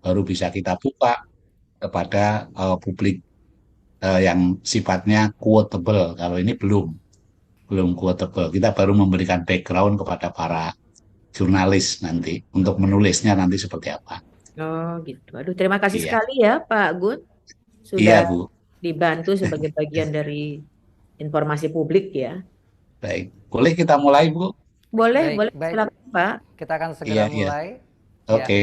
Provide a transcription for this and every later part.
baru bisa kita buka kepada publik yang sifatnya quotable. Kalau ini belum quotable. Kita baru memberikan background kepada para jurnalis nanti untuk menulisnya nanti seperti apa. Oh gitu. Aduh, terima kasih Iya, sekali ya Pak Gun sudah iya Bu. dibantu sebagai bagian dari informasi publik ya. Baik, boleh kita mulai Bu? Boleh, Baik, boleh baik. silakan Pak. Kita akan Iya, segera iya. mulai. Ya. Oke.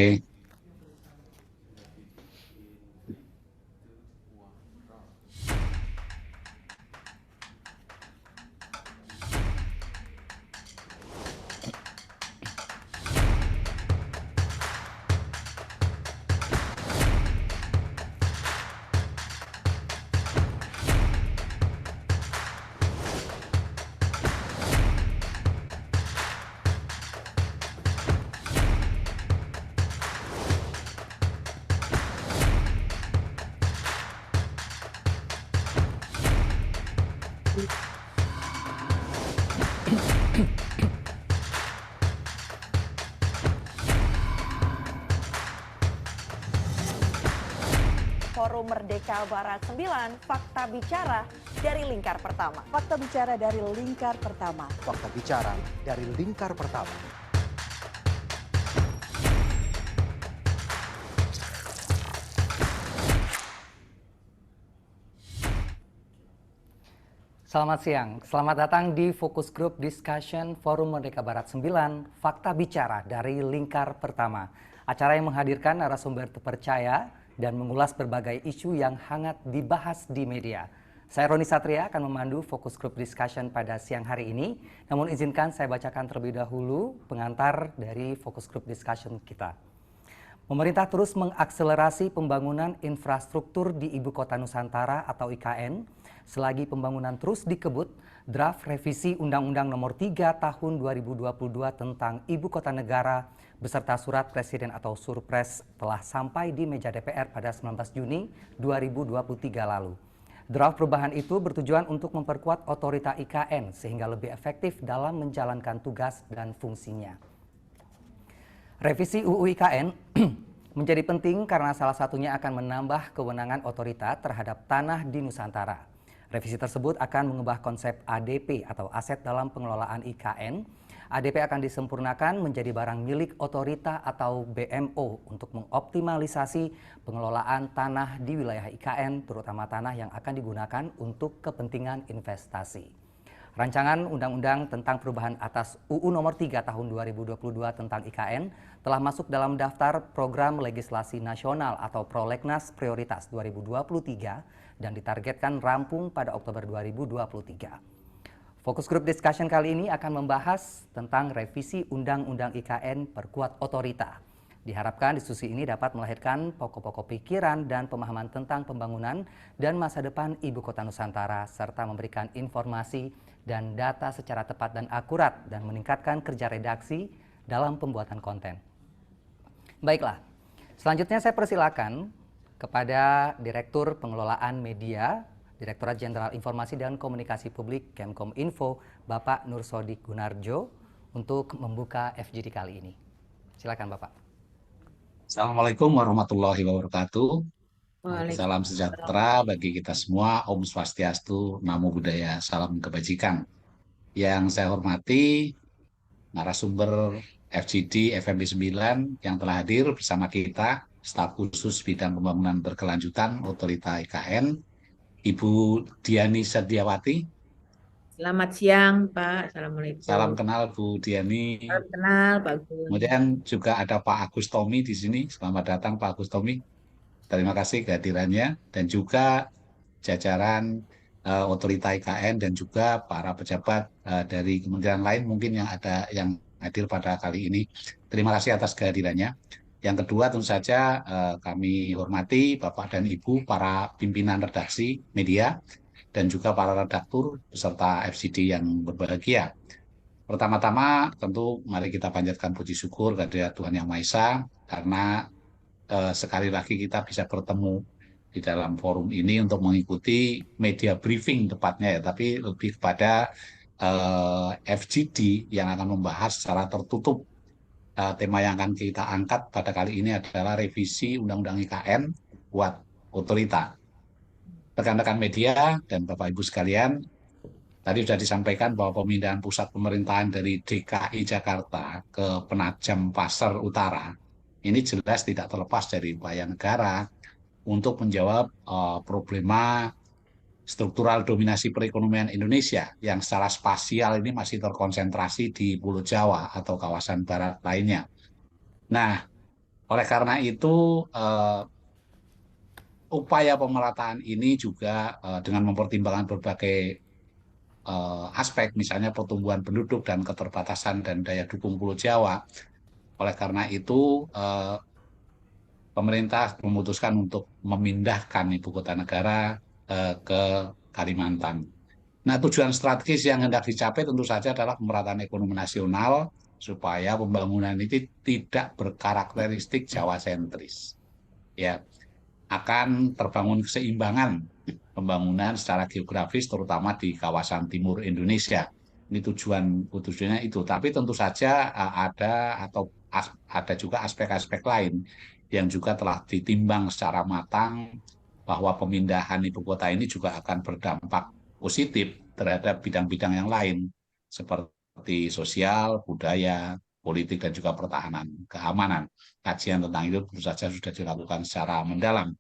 Forum Merdeka Barat 9, Fakta Bicara dari Lingkar Pertama. Fakta bicara dari lingkar pertama. Fakta bicara dari lingkar pertama. Selamat siang, selamat datang di Fokus Group Discussion Forum Merdeka Barat 9, Fakta Bicara dari Lingkar Pertama. Acara yang menghadirkan narasumber terpercaya dan mengulas berbagai isu yang hangat dibahas di media. Saya Roni Satria akan memandu Fokus Group Discussion pada siang hari ini. Namun izinkan saya bacakan terlebih dahulu pengantar dari Fokus Group Discussion kita. Pemerintah terus mengakselerasi pembangunan infrastruktur di Ibu Kota Nusantara atau IKN. Selagi pembangunan terus dikebut, draft revisi Undang-Undang Nomor 3 Tahun 2022 tentang Ibu Kota Negara beserta surat Presiden atau Surpres telah sampai di meja DPR pada 19 Juni 2023 lalu. Draft perubahan itu bertujuan untuk memperkuat otorita IKN sehingga lebih efektif dalam menjalankan tugas dan fungsinya. Revisi UU IKN menjadi penting karena salah satunya akan menambah kewenangan otorita terhadap tanah di Nusantara. Revisi tersebut akan mengubah konsep ADP atau aset dalam pengelolaan IKN. ADP akan disempurnakan menjadi barang milik otorita atau BMO untuk mengoptimalisasi pengelolaan tanah di wilayah IKN, terutama tanah yang akan digunakan untuk kepentingan investasi. Rancangan Undang-Undang tentang perubahan atas UU Nomor 3 Tahun 2022 tentang IKN telah masuk dalam daftar Program Legislasi Nasional atau Prolegnas Prioritas 2023 dan ditargetkan rampung pada Oktober 2023. Fokus Group Discussion kali ini akan membahas tentang revisi Undang-Undang IKN Perkuat Otorita. Diharapkan diskusi ini dapat melahirkan pokok-pokok pikiran dan pemahaman tentang pembangunan dan masa depan Ibu Kota Nusantara serta memberikan informasi dan data secara tepat dan akurat dan meningkatkan kerja redaksi dalam pembuatan konten. Baiklah, selanjutnya saya persilakan kepada Direktur Pengelolaan Media, Direktorat Jenderal Informasi dan Komunikasi Publik Kemkominfo, Bapak Nursodik Gunarjo, untuk membuka FGD kali ini. Silakan Bapak. Assalamualaikum warahmatullahi wabarakatuh. Salam Waalaikumsalam. sejahtera bagi kita semua. Om Swastiastu, Namo Buddhaya, salam kebajikan. Yang saya hormati narasumber FGD FMB 9 yang telah hadir bersama kita, staf khusus bidang pembangunan berkelanjutan Otorita IKN, Ibu Diani Setiawati. Selamat siang Pak. Assalamualaikum. Salam kenal Bu Diani. Salam kenal Pak Gun. Kemudian juga ada Pak Agus Tommy di sini. Selamat datang Pak Agus Tommy. Terima kasih kehadirannya dan juga jajaran Otorita IKN dan juga para pejabat dari kementerian lain mungkin yang ada yang hadir pada kali ini. Terima kasih atas kehadirannya. Yang kedua tentu saja kami hormati Bapak dan Ibu para pimpinan redaksi media dan juga para redaktur beserta FCD yang berbahagia. Pertama-tama tentu mari kita panjatkan puji syukur kepada Tuhan Yang Maha Esa karena sekali lagi kita bisa bertemu di dalam forum ini untuk mengikuti media briefing tepatnya ya, tapi lebih kepada FGD yang akan membahas secara tertutup tema yang akan kita angkat pada kali ini adalah revisi Undang-Undang IKN buat otorita. Rekan-rekan media dan Bapak Ibu sekalian, tadi sudah disampaikan bahwa pemindahan pusat pemerintahan dari DKI Jakarta ke Penajam Pasir Utara ini jelas tidak terlepas dari upaya negara untuk menjawab problema struktural dominasi perekonomian Indonesia yang secara spasial ini masih terkonsentrasi di Pulau Jawa atau kawasan barat lainnya. Nah, oleh karena itu upaya pemerataan ini juga dengan mempertimbangkan berbagai aspek, misalnya pertumbuhan penduduk dan keterbatasan dan daya dukung Pulau Jawa. Oleh karena itu, pemerintah memutuskan untuk memindahkan ibu kota negara ke Kalimantan. Nah, tujuan strategis yang hendak dicapai tentu saja adalah pemerataan ekonomi nasional supaya pembangunan ini tidak berkarakteristik Jawa sentris. Ya, akan terbangun keseimbangan pembangunan secara geografis terutama di kawasan timur Indonesia. Ini tujuannya itu. Tapi tentu saja ada juga aspek-aspek lain yang juga telah ditimbang secara matang bahwa pemindahan ibu kota ini juga akan berdampak positif terhadap bidang-bidang yang lain seperti sosial, budaya, politik dan juga pertahanan, keamanan. Kajian tentang itu tentu saja sudah dilakukan secara mendalam.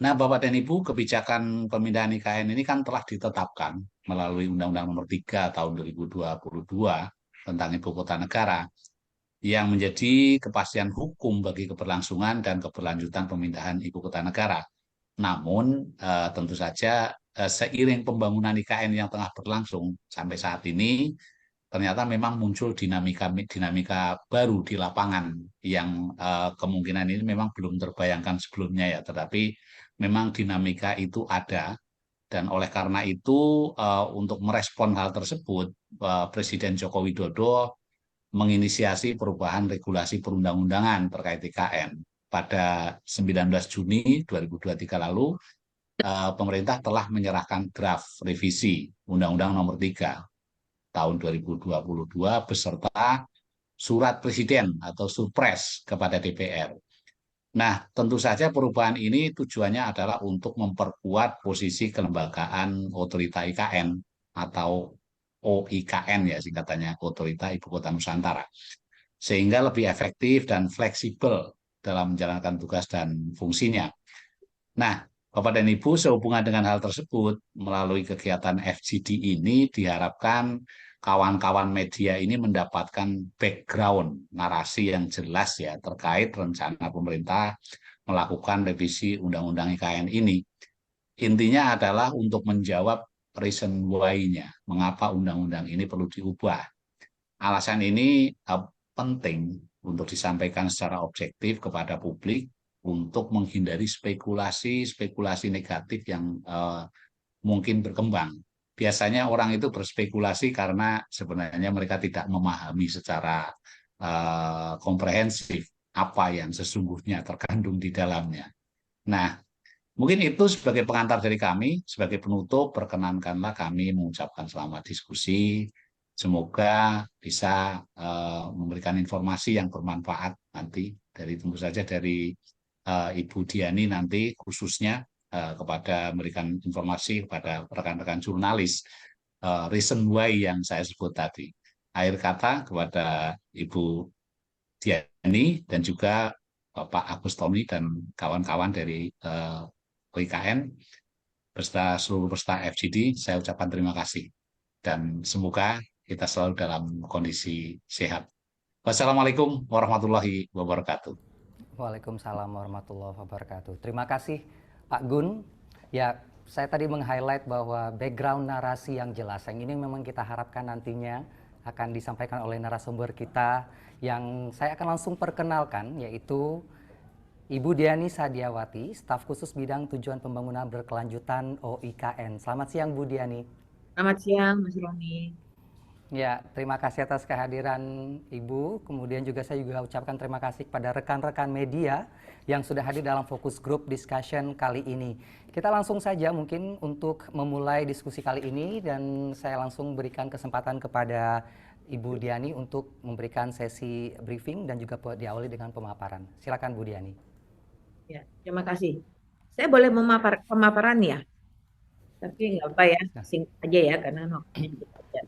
Nah, Bapak dan Ibu, kebijakan pemindahan IKN ini kan telah ditetapkan melalui Undang-Undang Nomor 3 Tahun 2022 tentang Ibu Kota Negara yang menjadi kepastian hukum bagi keberlangsungan dan keberlanjutan pemindahan Ibu Kota Negara. Namun, tentu saja seiring pembangunan IKN yang tengah berlangsung sampai saat ini, ternyata memang muncul dinamika baru di lapangan yang kemungkinan ini memang belum terbayangkan sebelumnya ya, tetapi memang dinamika itu ada dan oleh karena itu untuk merespon hal tersebut Presiden Joko Widodo menginisiasi perubahan regulasi perundang-undangan terkait IKN. Pada 19 Juni 2023 lalu pemerintah telah menyerahkan draft revisi Undang-Undang Nomor 3 tahun 2022 beserta surat presiden atau surpres kepada DPR. Nah, tentu saja perubahan ini tujuannya adalah untuk memperkuat posisi kelembagaan otorita IKN atau OIKN ya singkatannya, Otorita Ibu Kota Nusantara. Sehingga lebih efektif dan fleksibel dalam menjalankan tugas dan fungsinya. Nah, Bapak dan Ibu, sehubungan dengan hal tersebut, melalui kegiatan FGD ini diharapkan kawan-kawan media ini mendapatkan background narasi yang jelas ya terkait rencana pemerintah melakukan revisi Undang-Undang IKN ini. Intinya adalah untuk menjawab reason why-nya, mengapa undang-undang ini perlu diubah. Alasan ini penting untuk disampaikan secara objektif kepada publik untuk menghindari spekulasi negatif yang mungkin berkembang. Biasanya orang itu berspekulasi karena sebenarnya mereka tidak memahami secara komprehensif apa yang sesungguhnya terkandung di dalamnya. Nah, mungkin itu sebagai pengantar dari kami, sebagai penutup, perkenankanlah kami mengucapkan selamat diskusi. Semoga bisa memberikan informasi yang bermanfaat nanti tentu saja dari Ibu Diani nanti khususnya kepada memberikan informasi kepada rekan-rekan jurnalis reason why yang saya sebut tadi. Akhir kata kepada Ibu Diani dan juga Pak Agus Tommy dan kawan-kawan dari OIKN beserta seluruh peserta FGD, saya ucapkan terima kasih dan semoga kita selalu dalam kondisi sehat. Wassalamualaikum warahmatullahi wabarakatuh. Waalaikumsalam warahmatullahi wabarakatuh. Terima kasih Pak Gun. Ya, saya tadi meng-highlight bahwa background narasi yang jelas yang ini memang kita harapkan nantinya akan disampaikan oleh narasumber kita yang saya akan langsung perkenalkan, yaitu Ibu Diani Sadiawati, staf khusus bidang tujuan pembangunan berkelanjutan OIKN. Selamat siang Bu Diani. Selamat siang Mas Roni. Ya, terima kasih atas kehadiran Ibu. Kemudian juga saya juga ucapkan terima kasih kepada rekan-rekan media yang sudah hadir dalam fokus group discussion kali ini. Kita langsung saja mungkin untuk memulai diskusi kali ini dan saya langsung berikan kesempatan kepada Ibu Diani untuk memberikan sesi briefing dan juga diawali dengan pemaparan. Silakan Bu Diani. Ya, terima kasih. Saya boleh pemaparan ya, tapi nggak apa ya, singkat aja ya karena waktunya juga ada.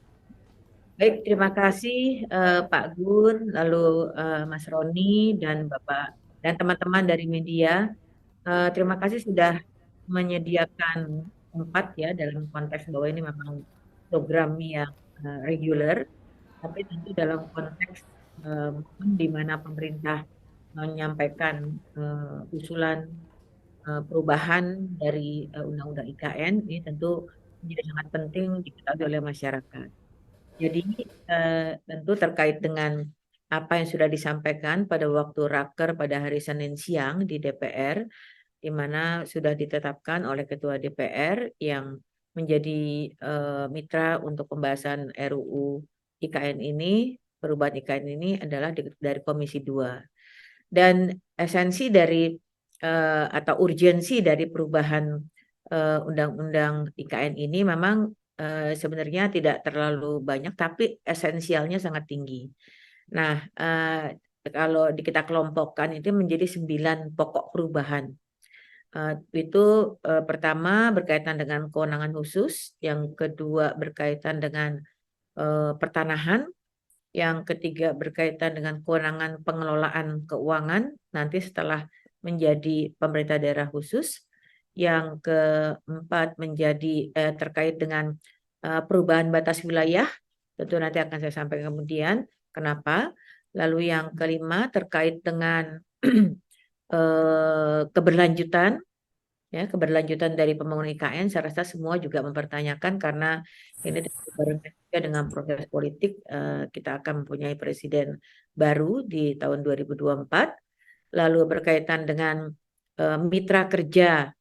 Baik, terima kasih Pak Gun, lalu Mas Roni dan Bapak dan teman-teman dari media. Terima kasih sudah menyediakan tempat ya dalam konteks bahwa ini memang program yang reguler, tapi tentu dalam konteks di mana pemerintah menyampaikan usulan perubahan dari Undang-Undang IKN ini tentu menjadi sangat penting diketahui oleh masyarakat. Jadi tentu terkait dengan apa yang sudah disampaikan pada waktu raker pada hari Senin siang di DPR, di mana sudah ditetapkan oleh Ketua DPR yang menjadi mitra untuk pembahasan RUU IKN ini, perubahan IKN ini adalah dari Komisi 2. Dan esensi dari atau urgensi dari perubahan Undang-Undang IKN ini memang sebenarnya tidak terlalu banyak, tapi esensialnya sangat tinggi. Nah, kalau kita kelompokkan itu menjadi 9 pokok perubahan. Itu pertama berkaitan dengan kewenangan khusus, yang kedua berkaitan dengan pertanahan, yang ketiga berkaitan dengan kewenangan pengelolaan keuangan nanti setelah menjadi pemerintah daerah khusus. Yang keempat menjadi terkait dengan perubahan batas wilayah, tentu nanti akan saya sampaikan kemudian kenapa. Lalu yang kelima terkait dengan keberlanjutan, ya, keberlanjutan dari pembangunan IKN. Saya rasa semua juga mempertanyakan karena ini barengan juga dengan proses politik. Kita akan mempunyai presiden baru di tahun 2024. Lalu berkaitan dengan mitra kerja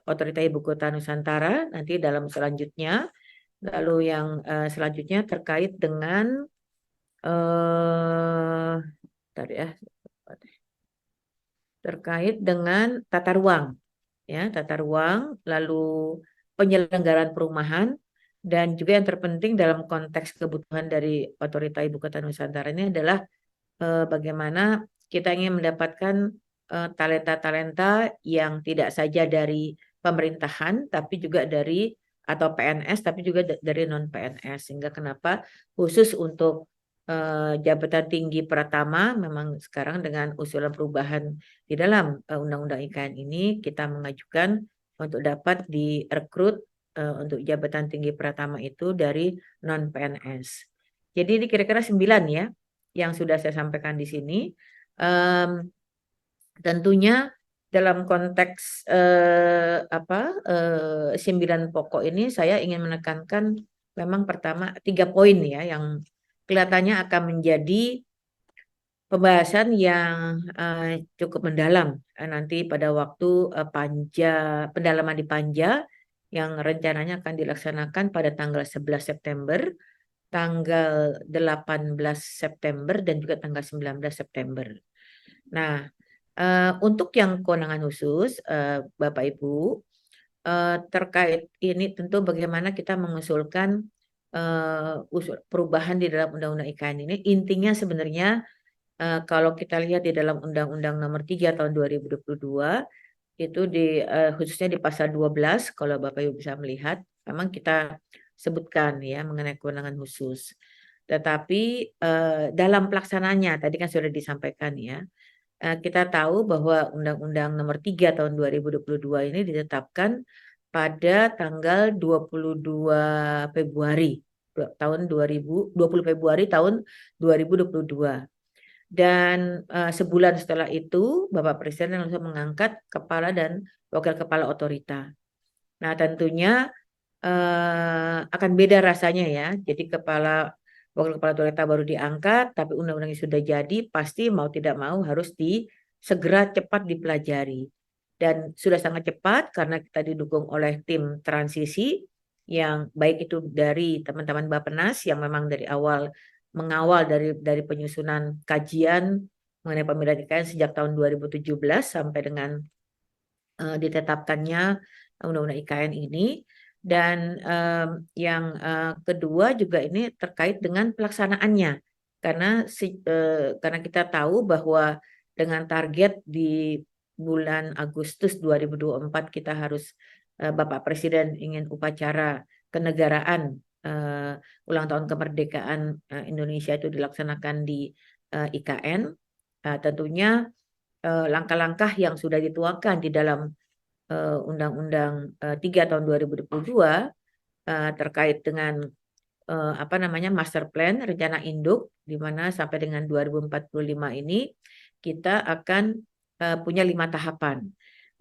Otorita Ibu Kota Nusantara nanti dalam selanjutnya. Lalu yang selanjutnya terkait dengan terkait dengan tata ruang, ya, tata ruang, lalu penyelenggaraan perumahan, dan juga yang terpenting dalam konteks kebutuhan dari Otorita Ibu Kota Nusantara ini adalah bagaimana kita ingin mendapatkan talenta-talenta yang tidak saja dari pemerintahan, tapi juga dari atau PNS, tapi juga dari non PNS. Sehingga kenapa khusus untuk jabatan tinggi Pratama memang sekarang dengan usulan perubahan di dalam Undang-Undang IKN ini kita mengajukan untuk dapat direkrut untuk jabatan tinggi Pratama itu dari non PNS. Jadi ini kira-kira 9 ya yang sudah saya sampaikan di sini. Tentunya dalam konteks 9 pokok ini saya ingin menekankan memang pertama 3 poin ya yang kelihatannya akan menjadi pembahasan yang cukup mendalam nanti pada waktu pendalaman di Panja yang rencananya akan dilaksanakan pada tanggal 11 September, tanggal 18 September, dan juga tanggal 19 September. Nah, untuk yang kewenangan khusus, Bapak Ibu, terkait ini tentu bagaimana kita mengusulkan perubahan di dalam Undang-Undang IKN ini. Intinya sebenarnya kalau kita lihat di dalam Undang-Undang Nomor 3 tahun 2022 itu khususnya di pasal 12 kalau Bapak Ibu bisa melihat memang kita sebutkan ya mengenai kewenangan khusus. Tetapi dalam pelaksananya tadi kan sudah disampaikan ya. Kita tahu bahwa Undang-Undang Nomor 3 tahun 2022 ini ditetapkan pada tanggal 22 Februari tahun 2020 Februari tahun 2022. Dan sebulan setelah itu Bapak Presiden langsung mengangkat kepala dan wakil kepala otorita. Nah, tentunya akan beda rasanya ya. Jadi wakil kepala otorita baru diangkat, tapi undang-undangnya sudah jadi, pasti mau tidak mau harus segera cepat dipelajari. Dan sudah sangat cepat karena kita didukung oleh tim transisi yang baik itu dari teman-teman Bappenas yang memang dari awal mengawal dari penyusunan kajian mengenai pemilihan IKN sejak tahun 2017 sampai dengan ditetapkannya Undang-Undang IKN ini. Dan yang kedua juga ini terkait dengan pelaksanaannya, karena kita tahu bahwa dengan target di bulan Agustus 2024 kita harus Bapak Presiden ingin upacara kenegaraan ulang tahun kemerdekaan Indonesia itu dilaksanakan di IKN. Tentunya langkah-langkah yang sudah dituangkan di dalam Undang-Undang 3 tahun 2022 terkait dengan master plan rencana induk, di mana sampai dengan 2045 ini kita akan punya 5 tahapan.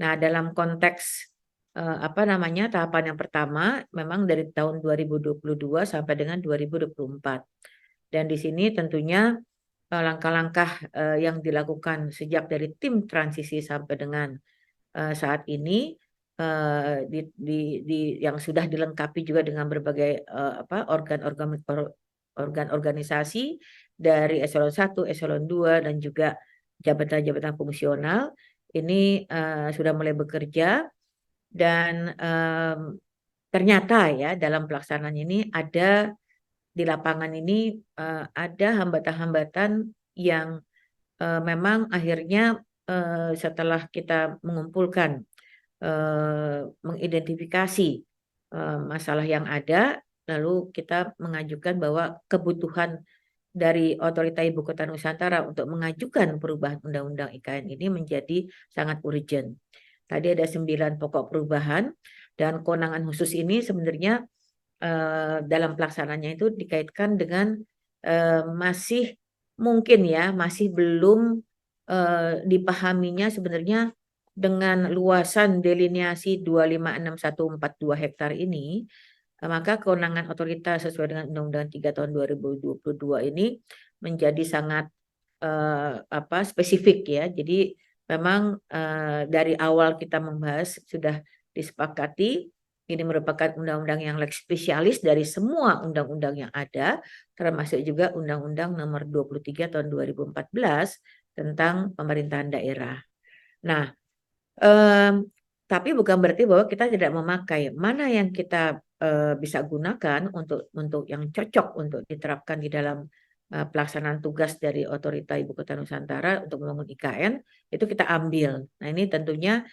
Nah, dalam konteks tahapan yang pertama memang dari tahun 2022 sampai dengan 2024. Dan di sini tentunya langkah-langkah yang dilakukan sejak dari tim transisi sampai dengan saat ini yang sudah dilengkapi juga dengan berbagai organ organisasi dari eselon 1, eselon 2 dan juga jabatan-jabatan fungsional ini sudah mulai bekerja. Dan ternyata ya dalam pelaksanaan ini di lapangan ini ada hambatan-hambatan yang memang akhirnya setelah kita mengumpulkan mengidentifikasi masalah yang ada, lalu kita mengajukan bahwa kebutuhan dari Otorita Ibu Kota Nusantara untuk mengajukan perubahan Undang-Undang IKN ini menjadi sangat urgent. Tadi ada 9 pokok perubahan dan kewenangan khusus ini sebenarnya dalam pelaksanaannya itu dikaitkan dengan masih mungkin ya masih belum dipahaminya sebenarnya dengan luasan delineasi 256142 hektar ini, maka kewenangan otoritas sesuai dengan Undang-Undang 3 tahun 2022 ini menjadi sangat spesifik ya. Jadi memang dari awal kita membahas sudah disepakati ini merupakan undang-undang yang lex spesialis dari semua undang-undang yang ada, termasuk juga Undang-Undang Nomor 23 tahun 2014 tentang pemerintahan daerah. Nah, tapi bukan berarti bahwa kita tidak memakai mana yang kita bisa gunakan untuk yang cocok untuk diterapkan di dalam pelaksanaan tugas dari Otorita Ibu Kota Nusantara untuk membangun IKN, itu kita ambil. Nah, ini tentunya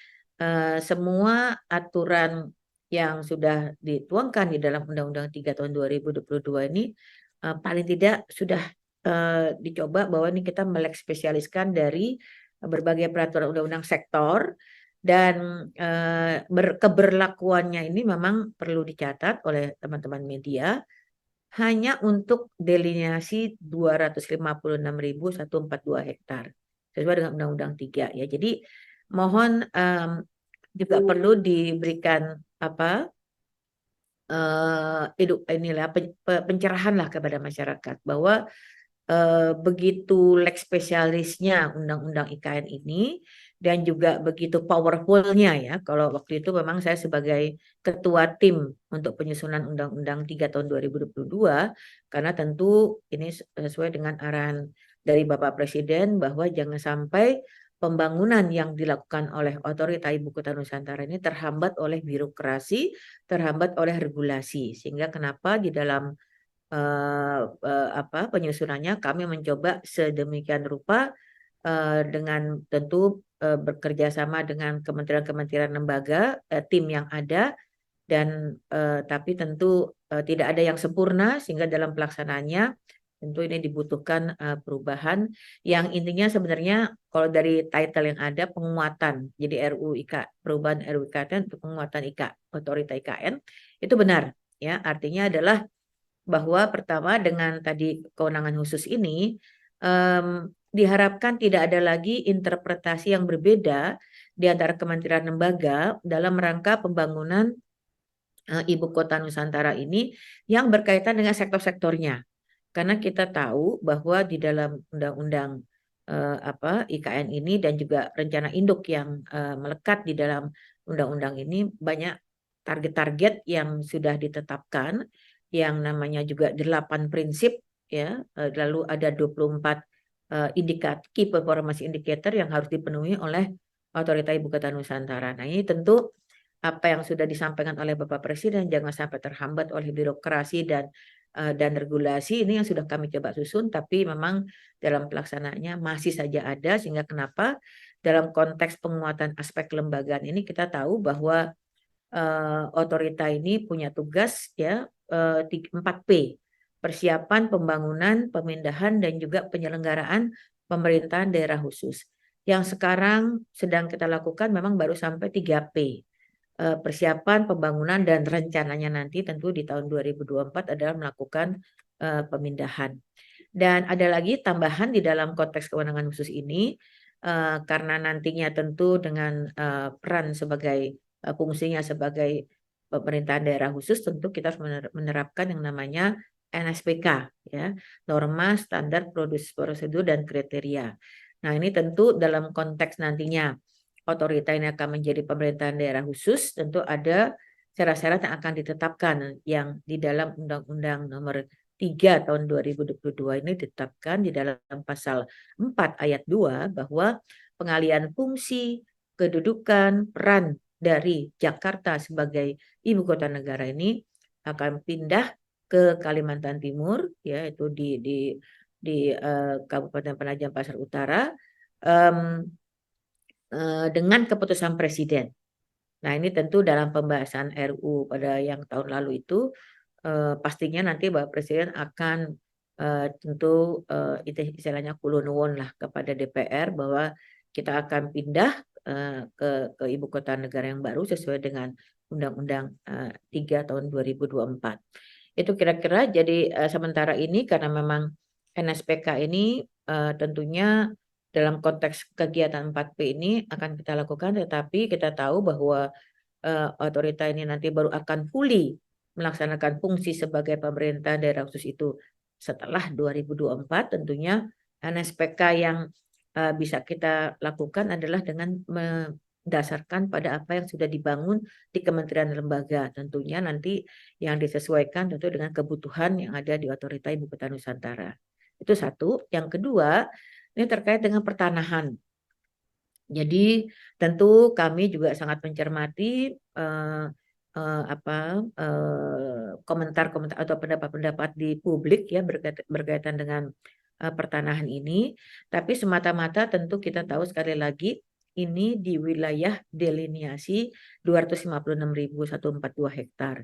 semua aturan yang sudah dituangkan di dalam Undang-Undang 3 tahun 2022 ini paling tidak sudah dicoba bahwa ini kita melek spesialiskan dari berbagai peraturan undang-undang sektor, dan keberlakuannya ini memang perlu dicatat oleh teman-teman media hanya untuk delineasi 256.142 hektar sesuai dengan Undang-Undang 3 ya. Jadi mohon juga perlu diberikan pencerahan lah kepada masyarakat bahwa begitu lex spesialisnya Undang-Undang IKN ini dan juga begitu powerfulnya ya. Kalau waktu itu memang saya sebagai ketua tim untuk penyusunan Undang-Undang 3 tahun 2022, karena tentu ini sesuai dengan arahan dari Bapak Presiden bahwa jangan sampai pembangunan yang dilakukan oleh Otorita Ibu Kota Nusantara ini terhambat oleh birokrasi, terhambat oleh regulasi. Sehingga kenapa di dalam penyusunannya kami mencoba sedemikian rupa dengan tentu bekerja sama dengan kementerian-kementerian lembaga, tim yang ada, dan tapi tentu tidak ada yang sempurna sehingga dalam pelaksanaannya tentu ini dibutuhkan perubahan yang intinya sebenarnya kalau dari title yang ada penguatan, jadi perubahan RUU IKN untuk penguatan Otorita IKN itu benar ya, artinya adalah bahwa pertama dengan tadi kewenangan khusus ini diharapkan tidak ada lagi interpretasi yang berbeda di antara kementerian lembaga dalam rangka pembangunan Ibu Kota Nusantara ini yang berkaitan dengan sektor-sektornya. Karena kita tahu bahwa di dalam Undang-Undang IKN ini dan juga rencana induk yang melekat di dalam undang-undang ini banyak target-target yang sudah ditetapkan, yang namanya juga 8 prinsip ya, lalu ada 24 key performance indicator yang harus dipenuhi oleh Otorita Ibu Kota Nusantara. Nah, ini tentu apa yang sudah disampaikan oleh Bapak Presiden jangan sampai terhambat oleh birokrasi dan regulasi ini yang sudah kami coba susun, tapi memang dalam pelaksanaannya masih saja ada, sehingga kenapa dalam konteks penguatan aspek kelembagaan ini kita tahu bahwa otorita ini punya tugas ya 4P, persiapan, pembangunan, pemindahan, dan juga penyelenggaraan pemerintahan daerah khusus. Yang sekarang sedang kita lakukan memang baru sampai 3P. Persiapan, pembangunan, dan rencananya nanti tentu di tahun 2024 adalah melakukan pemindahan. Dan ada lagi tambahan di dalam konteks kewenangan khusus ini, karena nantinya tentu dengan peran sebagai fungsinya sebagai pemerintahan daerah khusus, tentu kita harus menerapkan yang namanya NSPK, ya, norma, standar, prosedur, dan kriteria. Nah, ini tentu dalam konteks nantinya otorita ini akan menjadi pemerintahan daerah khusus, tentu ada syarat-syarat yang akan ditetapkan yang di dalam Undang-Undang Nomor 3 tahun 2022 ini ditetapkan di dalam pasal 4 ayat 2 bahwa pengalihan fungsi, kedudukan, peran dari Jakarta sebagai ibu kota negara ini akan pindah ke Kalimantan Timur, yaitu di Kabupaten Penajam Pasar Utara, dengan keputusan Presiden. Nah, ini tentu dalam pembahasan RU pada yang tahun lalu itu pastinya nanti Bapak Presiden akan tentu istilahnya kulon lah kepada DPR bahwa kita akan pindah ke ibu kota negara yang baru sesuai dengan Undang-Undang 3 tahun 2024. Itu kira-kira jadi sementara ini karena memang NSPK ini tentunya dalam konteks kegiatan 4P ini akan kita lakukan, tetapi kita tahu bahwa otorita ini nanti baru akan fully melaksanakan fungsi sebagai pemerintah daerah khusus itu setelah 2024. Tentunya NSPK yang bisa kita lakukan adalah dengan mendasarkan pada apa yang sudah dibangun di kementerian lembaga. Tentunya nanti yang disesuaikan tentu dengan kebutuhan yang ada di otorita Ibu Kota Nusantara. Itu satu. Yang kedua, ini terkait dengan pertanahan. Jadi tentu kami juga sangat mencermati komentar-komentar atau pendapat-pendapat di publik ya berkaitan dengan pertanahan ini. Tapi semata-mata tentu kita tahu sekali lagi ini di wilayah deliniasi 256.142 hektar.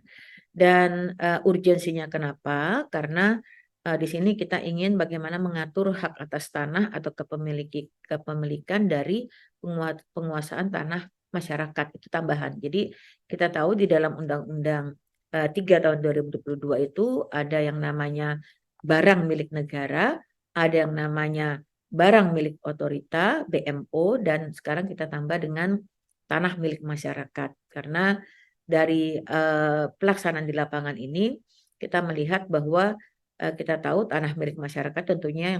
Dan urgensinya kenapa? Karena di sini kita ingin bagaimana mengatur hak atas tanah atau kepemilikan dari penguasaan tanah masyarakat, itu tambahan. Jadi kita tahu di dalam Undang-Undang 3 tahun 2022 itu ada yang namanya barang milik negara, ada yang namanya barang milik otorita, BMO, dan sekarang kita tambah dengan tanah milik masyarakat. Karena dari pelaksanaan di lapangan ini kita melihat bahwa kita tahu tanah milik masyarakat tentunya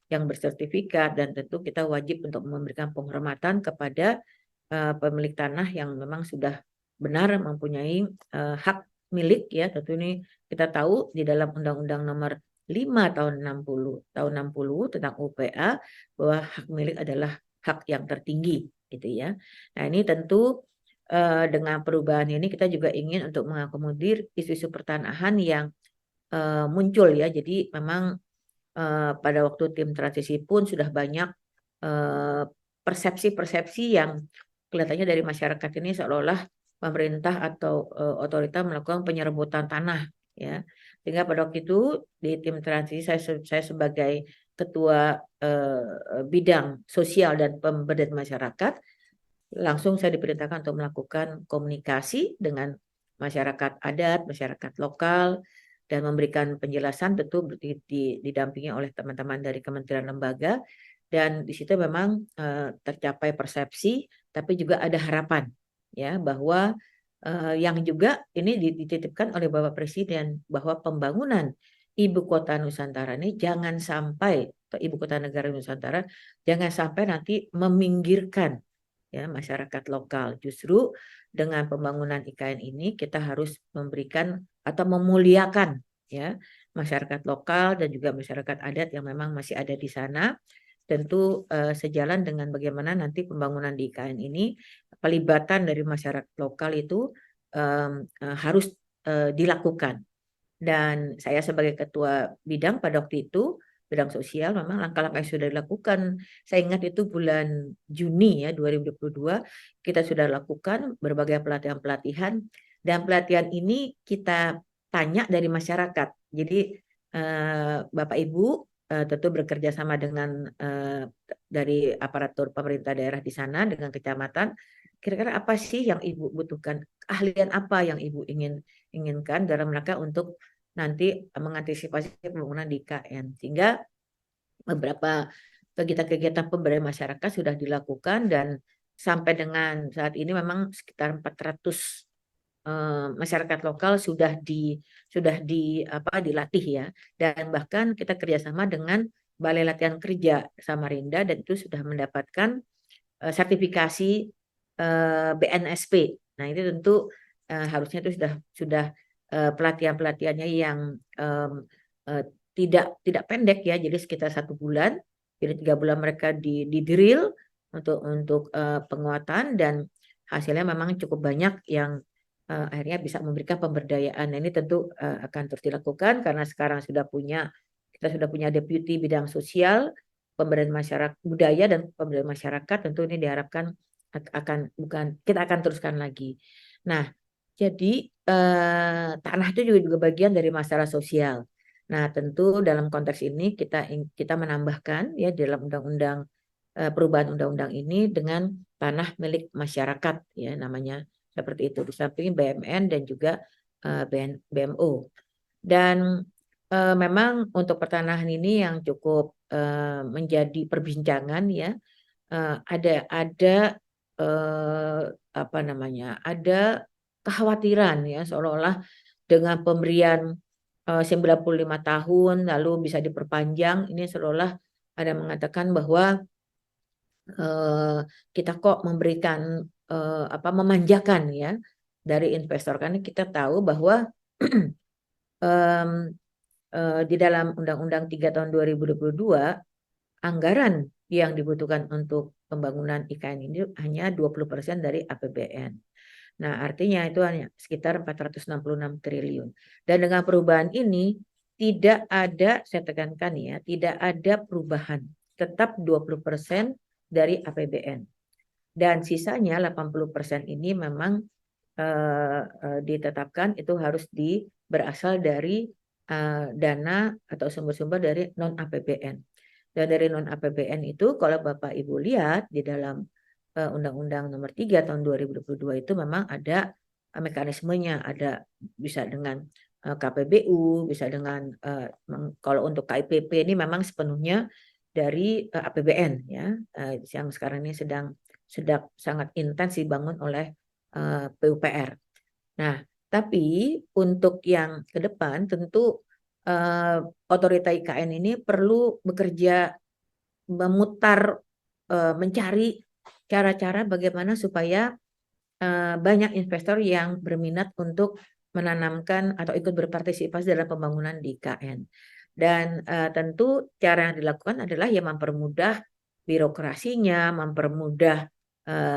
yang bersertifikat, dan tentu kita wajib untuk memberikan penghormatan kepada pemilik tanah yang memang sudah benar mempunyai hak milik ya. Tentu ini kita tahu di dalam Undang-Undang Nomor 5 tahun 60 tentang UPA bahwa hak milik adalah hak yang tertinggi gitu ya. Nah, ini tentu dengan perubahan ini kita juga ingin untuk mengakomodir isu-isu pertanahan yang muncul ya. Jadi memang pada waktu tim transisi pun sudah banyak persepsi-persepsi yang kelihatannya dari masyarakat ini seolah-olah pemerintah atau otorita melakukan penyerebutan tanah ya. Sehingga pada waktu itu di tim transisi saya sebagai ketua bidang sosial dan pemberdayaan masyarakat, langsung saya diperintahkan untuk melakukan komunikasi dengan masyarakat adat, masyarakat lokal, dan memberikan penjelasan tentu didampingi oleh teman-teman dari kementerian lembaga. Dan di situ memang tercapai persepsi, tapi juga ada harapan ya bahwa yang juga ini dititipkan oleh Bapak Presiden bahwa pembangunan Ibu Kota Nusantara ini jangan sampai, atau Ibu Kota Negara Nusantara jangan sampai nanti meminggirkan ya masyarakat lokal. Justru dengan pembangunan IKN ini kita harus memberikan atau memuliakan ya masyarakat lokal dan juga masyarakat adat yang memang masih ada di sana. tentu sejalan dengan bagaimana nanti pembangunan di IKN ini, pelibatan dari masyarakat lokal itu harus dilakukan. Dan saya sebagai ketua bidang pada waktu itu, bidang sosial, memang langkah-langkah yang sudah dilakukan. Saya ingat itu bulan Juni ya 2022, kita sudah lakukan berbagai pelatihan-pelatihan, dan pelatihan ini kita tanya dari masyarakat. Jadi Bapak Ibu tentu bekerja sama dengan dari aparatur pemerintah daerah di sana, dengan kecamatan, kira-kira apa sih yang Ibu butuhkan, keahlian apa yang Ibu inginkan dalam rangka untuk nanti mengantisipasi pembangunan di IKN. Sehingga beberapa kegiatan-kegiatan pemberdayaan masyarakat sudah dilakukan, dan sampai dengan saat ini memang sekitar 400 masyarakat lokal sudah dilatih ya, dan bahkan kita kerjasama dengan Balai Latihan Kerja Samarinda, dan itu sudah mendapatkan sertifikasi BNSP. Nah itu tentu harusnya itu sudah pelatihan-pelatihannya yang tidak pendek ya, jadi sekitar 1 bulan. Jadi 3 bulan mereka di drill untuk penguatan, dan hasilnya memang cukup banyak yang akhirnya bisa memberikan pemberdayaan. Nah, ini tentu akan terus dilakukan karena sekarang kita sudah punya deputi bidang sosial, pemberdayaan masyarakat, budaya dan pemberdayaan masyarakat. Tentu ini diharapkan kita akan teruskan lagi. Nah, jadi tanah itu juga bagian dari masalah sosial. Nah, tentu dalam konteks ini kita menambahkan ya dalam perubahan undang-undang ini dengan tanah milik masyarakat ya, namanya seperti itu, di samping BMN dan juga BMO. Dan memang untuk pertanahan ini yang cukup menjadi perbincangan ya, ada kekhawatiran ya, seolah-olah dengan pemberian 95 tahun lalu bisa diperpanjang, ini seolah ada mengatakan bahwa kita kok memberikan memanjakan ya dari investor, karena kita tahu bahwa di dalam Undang-Undang 3 tahun 2022 anggaran yang dibutuhkan untuk pembangunan IKN ini hanya 20% dari APBN. Nah, artinya itu hanya sekitar 466 triliun. Dan dengan perubahan ini tidak ada, saya tekankan ya, tidak ada perubahan. Tetap 20% dari APBN. Dan sisanya 80% ini memang ditetapkan itu harus berasal dari dana atau sumber-sumber dari non-APBN. Dan dari non-APBN itu kalau Bapak Ibu lihat di dalam Undang-Undang Nomor 3 tahun 2022 itu memang ada mekanismenya, ada bisa dengan KPBU, bisa dengan kalau untuk KIPP ini memang sepenuhnya dari APBN ya, yang sekarang ini sedang sangat intens dibangun oleh PUPR. Nah, tapi untuk yang ke depan tentu otorita IKN ini perlu bekerja memutar, mencari cara-cara bagaimana supaya banyak investor yang berminat untuk menanamkan atau ikut berpartisipasi dalam pembangunan di IKN. Dan tentu cara yang dilakukan adalah ya mempermudah birokrasinya, mempermudah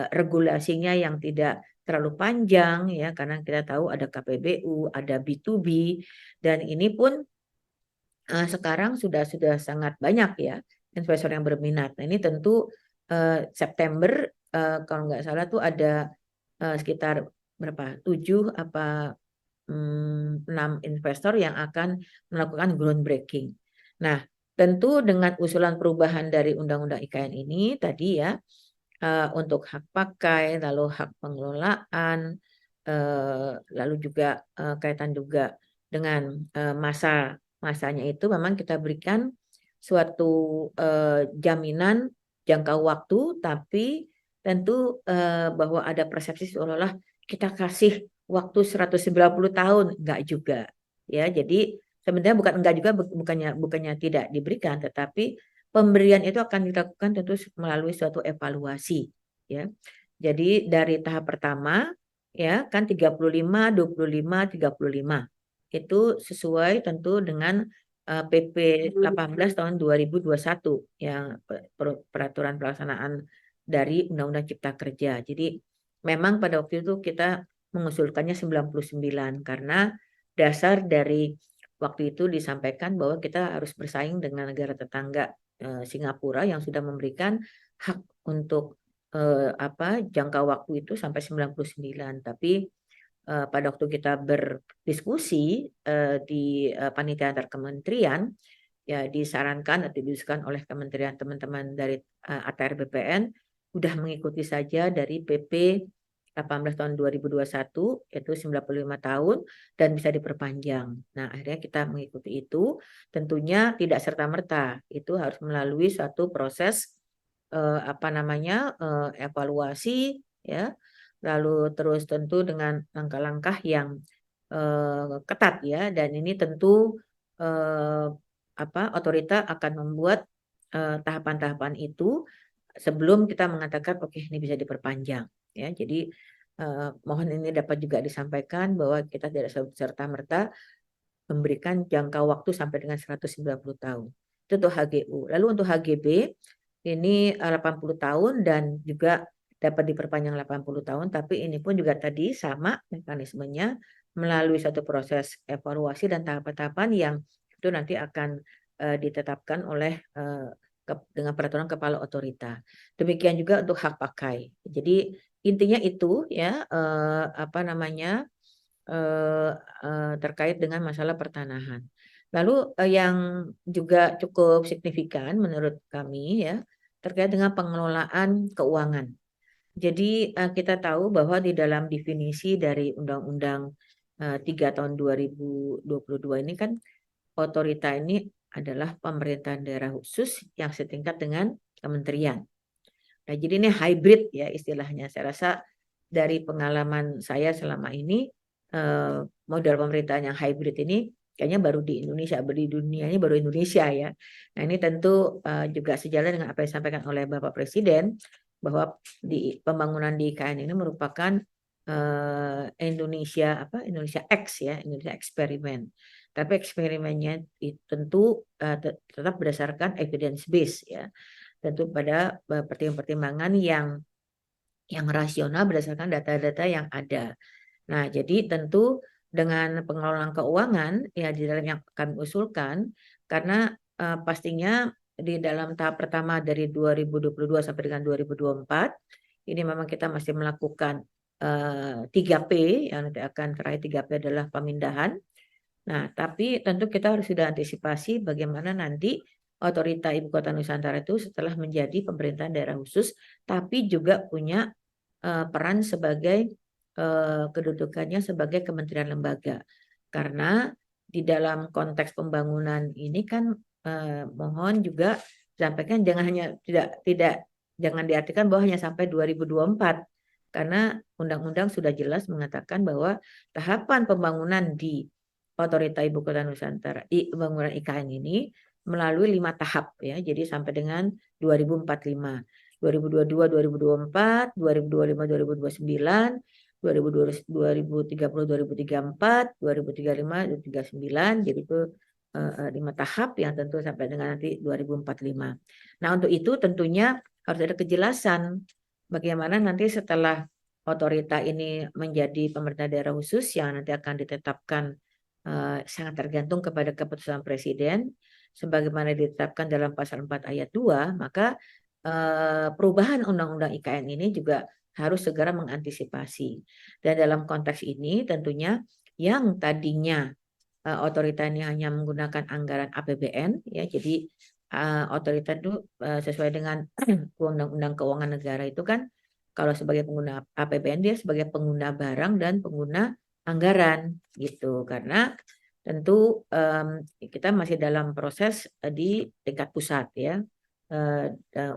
regulasinya yang tidak terlalu panjang ya, karena kita tahu ada KPBU, ada B2B, dan ini pun sekarang sudah sangat banyak ya investor yang berminat. Nah, ini tentu September kalau nggak salah tuh ada sekitar berapa 7 apa 6 investor yang akan melakukan groundbreaking. Nah, tentu dengan usulan perubahan dari Undang-Undang IKN ini tadi ya, untuk hak pakai, lalu hak pengelolaan, lalu juga kaitan juga dengan masanya itu memang kita berikan suatu jaminan jangka waktu, tapi tentu bahwa ada persepsi seolah-olah kita kasih waktu 190 tahun, enggak juga ya. Jadi sebenarnya enggak juga, bukannya tidak diberikan, tetapi pemberian itu akan dilakukan tentu melalui suatu evaluasi ya. Jadi dari tahap pertama ya kan 35, 25, 35. Itu sesuai tentu dengan PP 18 tahun 2021 yang peraturan pelaksanaan dari Undang-Undang Cipta Kerja. Jadi memang pada waktu itu kita mengusulkannya 99 karena dasar dari waktu itu disampaikan bahwa kita harus bersaing dengan negara tetangga Singapura yang sudah memberikan hak untuk jangka waktu itu sampai 99. Tapi pada waktu kita berdiskusi di panitia antar kementerian, ya disarankan atau diusulkan oleh kementerian teman-teman dari ATR BPN sudah mengikuti saja dari PP 18 tahun 2021 yaitu 95 tahun dan bisa diperpanjang. Nah, akhirnya kita mengikuti itu, tentunya tidak serta-merta, itu harus melalui suatu proses evaluasi ya. Lalu terus tentu dengan langkah-langkah yang ketat ya, dan ini tentu otorita akan membuat tahapan-tahapan itu sebelum kita mengatakan oke ini bisa diperpanjang ya. Jadi mohon ini dapat juga disampaikan bahwa kita tidak serta-merta memberikan jangka waktu sampai dengan 190 tahun. Itu untuk HGU. Lalu untuk HGB ini 80 tahun dan juga dapat diperpanjang 80 tahun, tapi ini pun juga tadi sama mekanismenya melalui satu proses evaluasi dan tahapan-tahapan yang itu nanti akan ditetapkan oleh dengan peraturan kepala otorita. Demikian juga untuk hak pakai. Jadi intinya itu ya terkait dengan masalah pertanahan. Lalu yang juga cukup signifikan menurut kami ya terkait dengan pengelolaan keuangan. Jadi kita tahu bahwa di dalam definisi dari Undang-Undang 3 tahun 2022 ini kan otorita ini adalah pemerintahan daerah khusus yang setingkat dengan kementerian. Nah, jadi ini hybrid ya istilahnya. Saya rasa dari pengalaman saya selama ini model pemerintahan yang hybrid ini kayaknya baru di Indonesia, di dunia ini baru Indonesia ya. Nah, ini tentu juga sejalan dengan apa yang disampaikan oleh Bapak Presiden bahwa di pembangunan di IKN ini merupakan Indonesia X ya, Indonesia eksperimen. Tapi eksperimennya tentu tetap berdasarkan evidence base ya. Tentu pada pertimbangan yang rasional berdasarkan data-data yang ada. Nah, jadi tentu dengan pengelolaan keuangan ya di dalam yang kami usulkan karena pastinya di dalam tahap pertama dari 2022 sampai dengan 2024 ini memang kita masih melakukan 3P yang nanti akan terakhir 3P adalah pemindahan. Nah, tapi tentu kita harus sudah antisipasi bagaimana nanti otorita Ibu Kota Nusantara itu setelah menjadi pemerintahan daerah khusus tapi juga punya peran sebagai kedudukannya sebagai kementerian lembaga. Karena di dalam konteks pembangunan ini kan mohon juga sampaikan jangan diartikan bahwa hanya sampai 2024 karena undang-undang sudah jelas mengatakan bahwa tahapan pembangunan di otorita Ibu Kota Nusantara pembangunan IKN ini melalui 5 tahap ya. Jadi sampai dengan 2045, 2022 2024, 2025 2029, 2030 2034, 2035 2039. Jadi itu 5 tahap yang tentu sampai dengan nanti 2045. Nah, untuk itu tentunya harus ada kejelasan bagaimana nanti setelah otorita ini menjadi pemerintah daerah khusus yang nanti akan ditetapkan sangat tergantung kepada keputusan Presiden sebagaimana ditetapkan dalam pasal 4 ayat 2, maka perubahan Undang-Undang IKN ini juga harus segera mengantisipasi. Dan dalam konteks ini tentunya yang tadinya otorita ini hanya menggunakan anggaran APBN ya, jadi otorita itu sesuai dengan Undang-Undang Keuangan Negara itu kan kalau sebagai pengguna APBN dia sebagai pengguna barang dan pengguna anggaran gitu, karena tentu kita masih dalam proses di tingkat pusat ya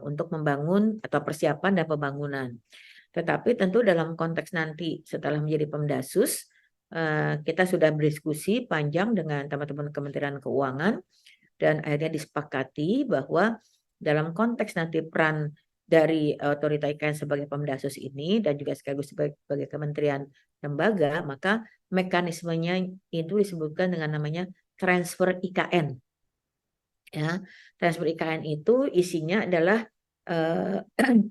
untuk membangun atau persiapan dan pembangunan. Tetapi tentu dalam konteks nanti setelah menjadi Pemdasus kita sudah berdiskusi panjang dengan teman-teman Kementerian Keuangan dan akhirnya disepakati bahwa dalam konteks nanti peran dari otorita IKN sebagai Pemdasus ini dan juga sekaligus sebagai kementerian lembaga, maka mekanismenya itu disebutkan dengan namanya transfer IKN Ya, transfer IKN itu isinya adalah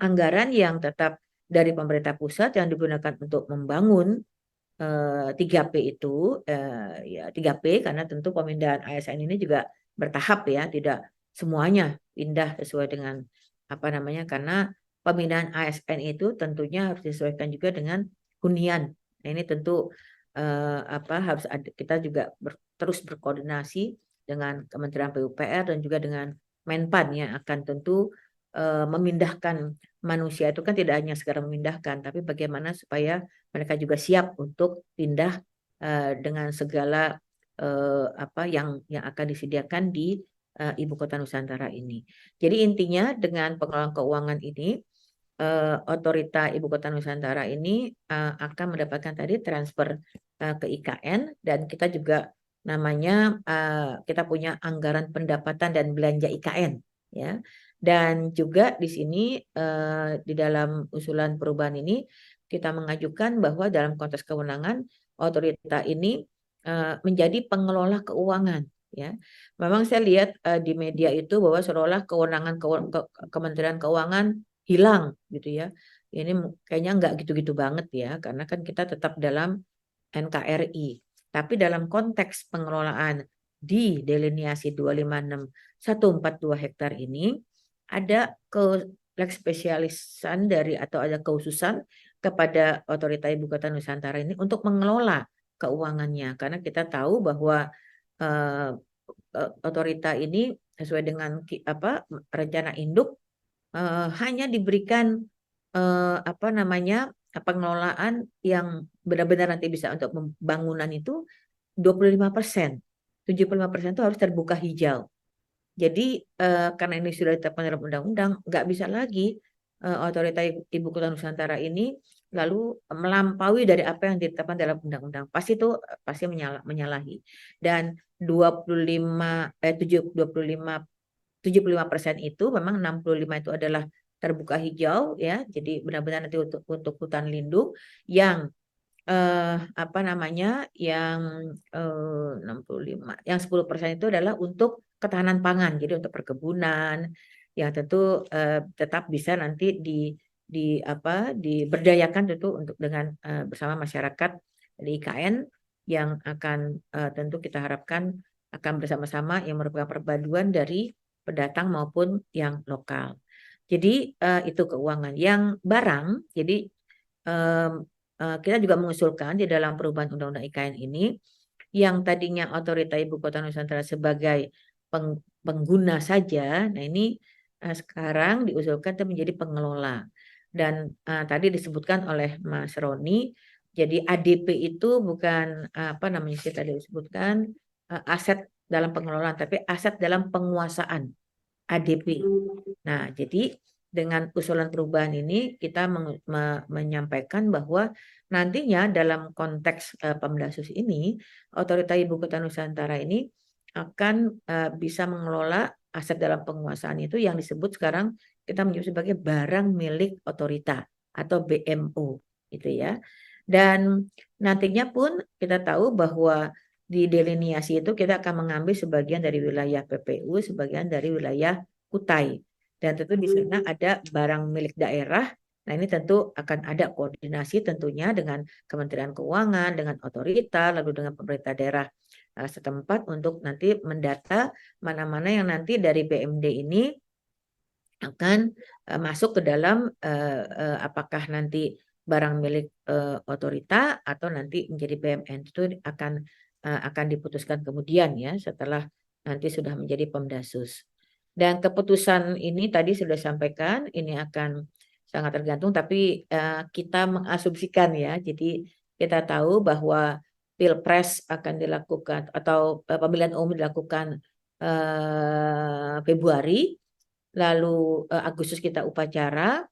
anggaran yang tetap dari pemerintah pusat yang digunakan untuk membangun 3P itu, ya 3P, karena tentu pemindahan ASN ini juga bertahap ya, tidak semuanya pindah sesuai dengan apa namanya, karena pemindahan ASN itu tentunya harus disesuaikan juga dengan hunian. Nah, ini tentu harus ada, kita juga terus berkoordinasi dengan Kementerian PUPR dan juga dengan Menpan yang akan tentu memindahkan manusia itu kan tidak hanya sekedar memindahkan, tapi bagaimana supaya mereka juga siap untuk pindah dengan segala yang akan disediakan di Ibu Kota Nusantara ini. Jadi intinya dengan pengelolaan keuangan ini, Otorita Ibu Kota Nusantara ini akan mendapatkan tadi transfer ke IKN, dan kita juga namanya kita punya anggaran pendapatan dan belanja IKN, ya. Dan juga di sini di dalam usulan perubahan ini kita mengajukan bahwa dalam konteks kewenangan otorita ini menjadi pengelola keuangan, ya. Memang saya lihat di media itu bahwa seolah kewenangan Kementerian Keuangan hilang gitu ya. Ini kayaknya nggak gitu-gitu banget ya, karena kan kita tetap dalam NKRI. Tapi dalam konteks pengelolaan di deliniasi 256142 hektar ini ada lex spesialisan dari atau ada kekhususan kepada Otorita Ibu Kota Nusantara ini untuk mengelola keuangannya, karena kita tahu bahwa otorita ini sesuai dengan rencana induk hanya diberikan pengelolaan yang benar-benar nanti bisa untuk pembangunan itu 25%. 75% itu harus terbuka hijau. Jadi karena ini sudah ditetapkan dalam undang-undang, nggak bisa lagi Otorita Ibu Kota Nusantara ini lalu melampaui dari apa yang ditetapkan dalam undang-undang. Pasti menyalahi. Dan 75% itu memang 65 itu adalah terbuka hijau ya. Jadi benar-benar nanti untuk hutan lindung yang yang 65, yang 10% itu adalah untuk ketahanan pangan, jadi untuk perkebunan yang tentu tetap bisa nanti diberdayakan tentu untuk dengan bersama masyarakat di IKN yang akan tentu kita harapkan akan bersama-sama yang merupakan perpaduan dari pendatang maupun yang lokal. Jadi itu keuangan. Yang barang, jadi kita juga mengusulkan di dalam perubahan Undang-Undang IKN ini, yang tadinya Otorita Ibu Kota Nusantara sebagai pengguna saja, nah ini sekarang diusulkan menjadi pengelola. Dan tadi disebutkan oleh Mas Roni, jadi ADP itu bukan tadi disebutkan aset dalam pengelolaan, tapi aset dalam penguasaan ADP. Nah, jadi dengan usulan perubahan ini kita menyampaikan bahwa nantinya dalam konteks Pemdasus ini, Otorita Ibu Kota Nusantara ini akan bisa mengelola aset dalam penguasaan itu yang disebut sekarang kita menyebut sebagai barang milik otorita atau BMO gitu ya. Dan nantinya pun kita tahu bahwa di deliniasi itu kita akan mengambil sebagian dari wilayah PPU, sebagian dari wilayah Kutai. Dan tentu di sana ada barang milik daerah. Nah, ini tentu akan ada koordinasi tentunya dengan Kementerian Keuangan, dengan otorita, lalu dengan pemerintah daerah setempat untuk nanti mendata mana-mana yang nanti dari BMD ini akan masuk ke dalam apakah nanti barang milik otorita atau nanti menjadi BMN. Itu akan diputuskan kemudian ya setelah nanti sudah menjadi Pemdasus. Dan keputusan ini tadi sudah sampaikan, ini akan sangat tergantung, tapi kita mengasumsikan ya. Jadi kita tahu bahwa Pilpres akan dilakukan atau pemilihan umum dilakukan Februari, lalu Agustus kita upacara,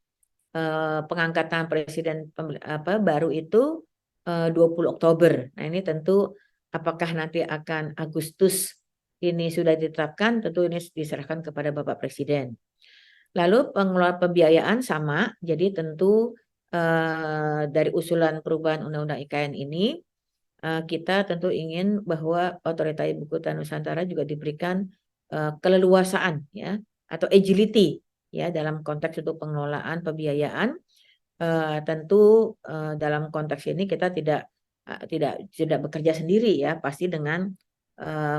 pengangkatan presiden baru itu 20 Oktober. Nah, ini tentu apakah nanti akan Agustus ini sudah ditetapkan, tentu ini diserahkan kepada Bapak Presiden. Lalu pengelolaan pembiayaan sama, jadi tentu dari usulan perubahan Undang-Undang IKN ini, kita tentu ingin bahwa Otorita Ibu Kota Nusantara juga diberikan keleluasaan ya atau agility ya dalam konteks untuk pengelolaan pembiayaan. Tentu dalam konteks ini kita tidak bekerja sendiri ya, pasti dengan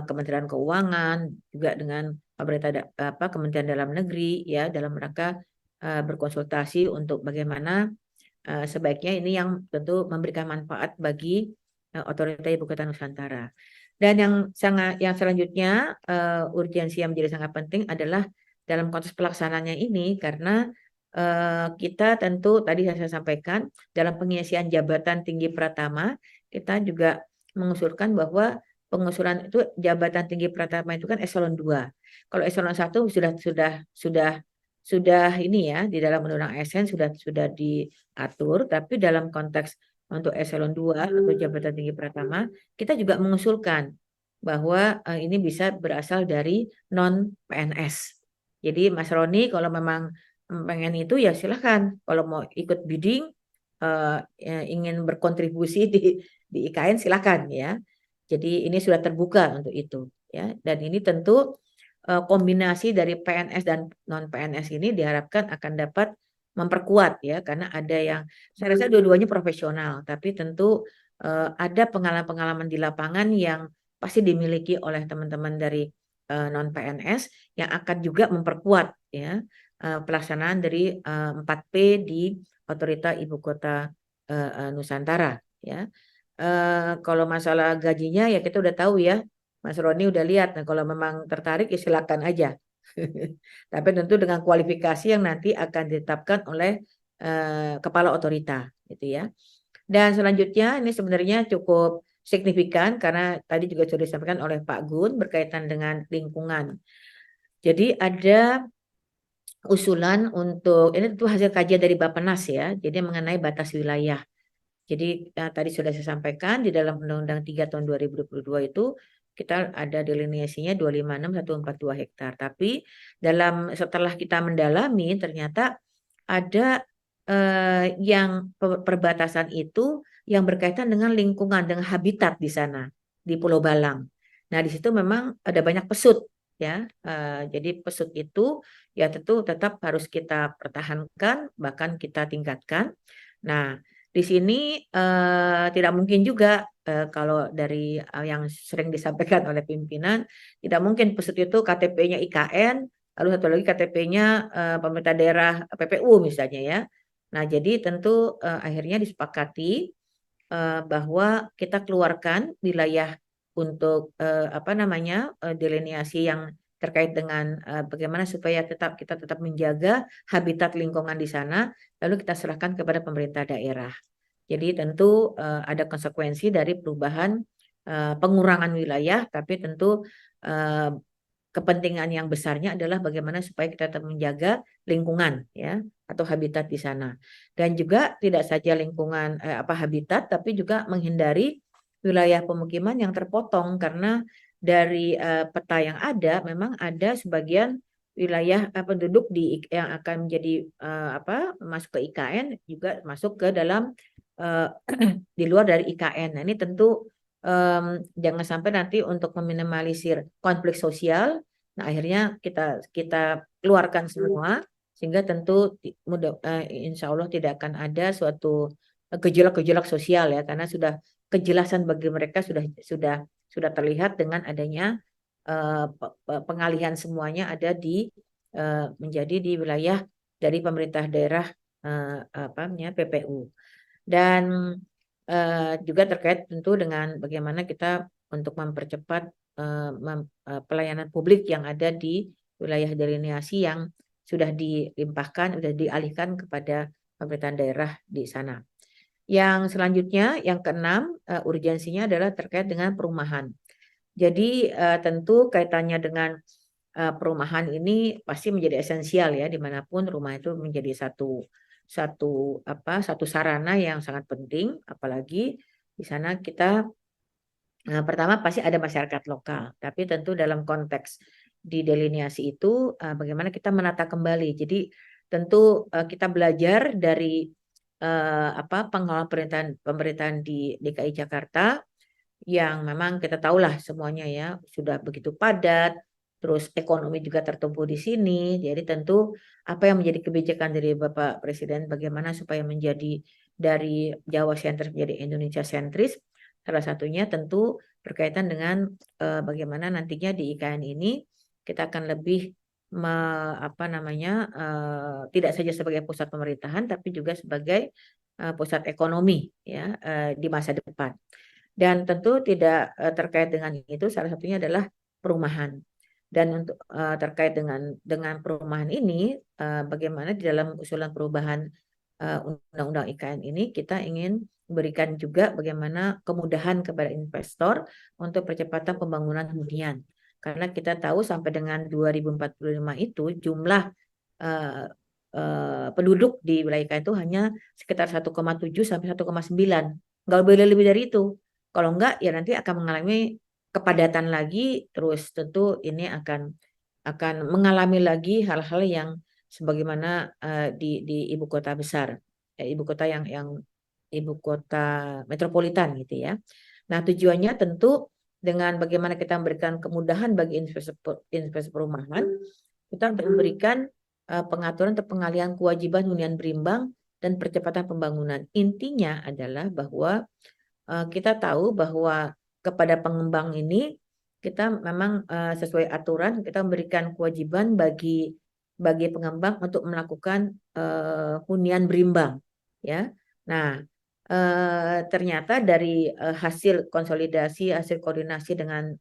Kementerian Keuangan, juga dengan Kementerian Dalam Negeri ya, dalam rangka berkonsultasi untuk bagaimana sebaiknya ini yang tentu memberikan manfaat bagi Otorita Ibu Kota Nusantara. Dan yang selanjutnya urgensi yang menjadi sangat penting adalah dalam konteks pelaksanaannya ini, karena kita tentu tadi saya sampaikan dalam pengisian jabatan tinggi pratama kita juga mengusulkan bahwa pengusulan itu jabatan tinggi pratama itu kan eselon 2. Kalau eselon 1 sudah ini ya di dalam Undang-Undang ASN sudah diatur, tapi dalam konteks untuk eselon 2 atau jabatan tinggi pratama kita juga mengusulkan bahwa ini bisa berasal dari non PNS. Jadi Mas Roni kalau memang pengen itu ya silahkan, kalau mau ikut bidding ingin berkontribusi di IKN silahkan ya. Jadi ini sudah terbuka untuk itu ya, dan ini tentu kombinasi dari PNS dan non PNS ini diharapkan akan dapat memperkuat ya, karena ada yang saya rasa dua-duanya profesional, tapi tentu ada pengalaman-pengalaman di lapangan yang pasti dimiliki oleh teman-teman dari non PNS yang akan juga memperkuat ya pelaksanaan dari 4P di Otorita Ibu Kota Nusantara ya. Kalau masalah gajinya ya kita udah tahu ya, Mas Roni udah lihat. Nah, kalau memang tertarik ya silakan aja. Tapi tentu dengan kualifikasi yang nanti akan ditetapkan oleh kepala otorita gitu ya. Dan selanjutnya ini sebenarnya cukup signifikan karena tadi juga sudah disampaikan oleh Pak Gun berkaitan dengan lingkungan. Jadi ada usulan untuk ini tentu hasil kajian dari Bappenas ya, jadi mengenai batas wilayah. Jadi tadi sudah saya sampaikan di dalam Undang-Undang 3 tahun 2022 itu kita ada delineasinya 256.142 hektar. Tapi setelah kita mendalami ternyata ada yang perbatasan itu yang berkaitan dengan lingkungan, dengan habitat di sana di Pulau Balang. Nah di situ memang ada banyak pesut ya. Jadi pesut itu ya tentu tetap harus kita pertahankan, bahkan kita tingkatkan. Nah di sini tidak mungkin juga kalau dari yang sering disampaikan oleh pimpinan, tidak mungkin pesut itu KTP-nya IKN, lalu satu lagi KTP-nya pemerintah daerah PPU misalnya ya. Nah jadi tentu akhirnya disepakati bahwa kita keluarkan wilayah untuk delineasi yang terkait dengan bagaimana supaya kita tetap menjaga habitat lingkungan di sana, lalu kita serahkan kepada pemerintah daerah. Jadi tentu ada konsekuensi dari perubahan pengurangan wilayah, tapi tentu kepentingan yang besarnya adalah bagaimana supaya kita tetap menjaga lingkungan ya atau habitat di sana. Dan juga tidak saja lingkungan habitat, tapi juga menghindari wilayah pemukiman yang terpotong, karena dari peta yang ada memang ada sebagian wilayah penduduk yang akan menjadi masuk ke IKN juga masuk ke dalam di luar dari IKN. Nah ini tentu jangan sampai nanti untuk meminimalisir konflik sosial, nah akhirnya kita keluarkan semua sehingga tentu insya Allah tidak akan ada suatu gejolak-gejolak sosial ya, karena sudah kejelasan bagi mereka sudah terlihat dengan adanya pengalihan semuanya ada menjadi di wilayah dari pemerintah daerah PPU. Dan juga terkait tentu dengan bagaimana kita untuk mempercepat pelayanan publik yang ada di wilayah delineasi yang sudah dilimpahkan, sudah dialihkan kepada pemerintahan daerah di sana. Yang selanjutnya, yang keenam, urgensinya adalah terkait dengan perumahan. Jadi tentu kaitannya dengan perumahan ini pasti menjadi esensial ya, dimanapun rumah itu menjadi satu sarana yang sangat penting, apalagi di sana kita pertama pasti ada masyarakat lokal, tapi tentu dalam konteks di delineasi itu bagaimana kita menata kembali. Jadi tentu kita belajar dari pengelolaan pemerintahan di DKI Jakarta yang memang kita tahulah semuanya ya sudah begitu padat terus ekonomi juga tertumpu di sini. Jadi tentu apa yang menjadi kebijakan dari Bapak Presiden bagaimana supaya menjadi dari Jawa sentris menjadi Indonesia sentris. Salah satunya tentu berkaitan dengan bagaimana nantinya di IKN ini kita akan lebih tidak saja sebagai pusat pemerintahan tapi juga sebagai pusat ekonomi ya di masa depan. Dan tentu tidak terkait dengan itu, salah satunya adalah perumahan. Dan untuk terkait dengan perumahan ini, bagaimana di dalam usulan perubahan Undang-Undang IKN ini kita ingin memberikan juga bagaimana kemudahan kepada investor untuk percepatan pembangunan hunian. Karena kita tahu sampai dengan 2045 itu jumlah penduduk di wilayah IKN itu hanya sekitar 1,7 sampai 1,9. Nggak boleh lebih dari itu. Kalau enggak, ya nanti akan mengalami kepadatan lagi, terus tentu ini akan mengalami lagi hal-hal yang sebagaimana di ibu kota besar, ibu kota yang ibu kota metropolitan gitu ya. Nah tujuannya tentu dengan bagaimana kita memberikan kemudahan bagi investor perumahan, kita untuk memberikan pengaturan atau pengalihan kewajiban hunian berimbang dan percepatan pembangunan. Intinya adalah bahwa kita tahu bahwa kepada pengembang ini kita memang sesuai aturan kita memberikan kewajiban bagi pengembang untuk melakukan hunian berimbang ya. Nah, ternyata dari hasil konsolidasi, hasil koordinasi dengan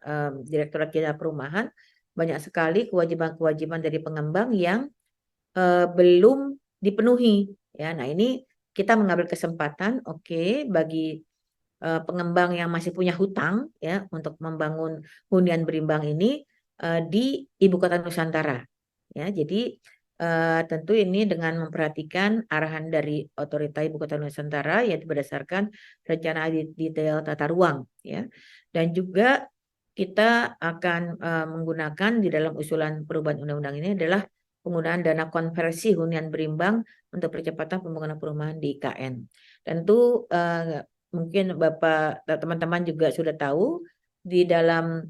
Direktorat Jenderal Perumahan banyak sekali kewajiban-kewajiban dari pengembang yang belum dipenuhi ya. Nah, ini kita mengambil kesempatan bagi pengembang yang masih punya hutang ya untuk membangun hunian berimbang ini di Ibu Kota Nusantara. Ya, jadi tentu ini dengan memperhatikan arahan dari Otorita Ibu Kota Nusantara yaitu berdasarkan rencana detail tata ruang ya. Dan juga kita akan menggunakan di dalam usulan perubahan undang-undang ini adalah penggunaan dana konversi hunian berimbang untuk percepatan pembangunan perumahan di IKN. Tentu mungkin Bapak teman-teman juga sudah tahu di dalam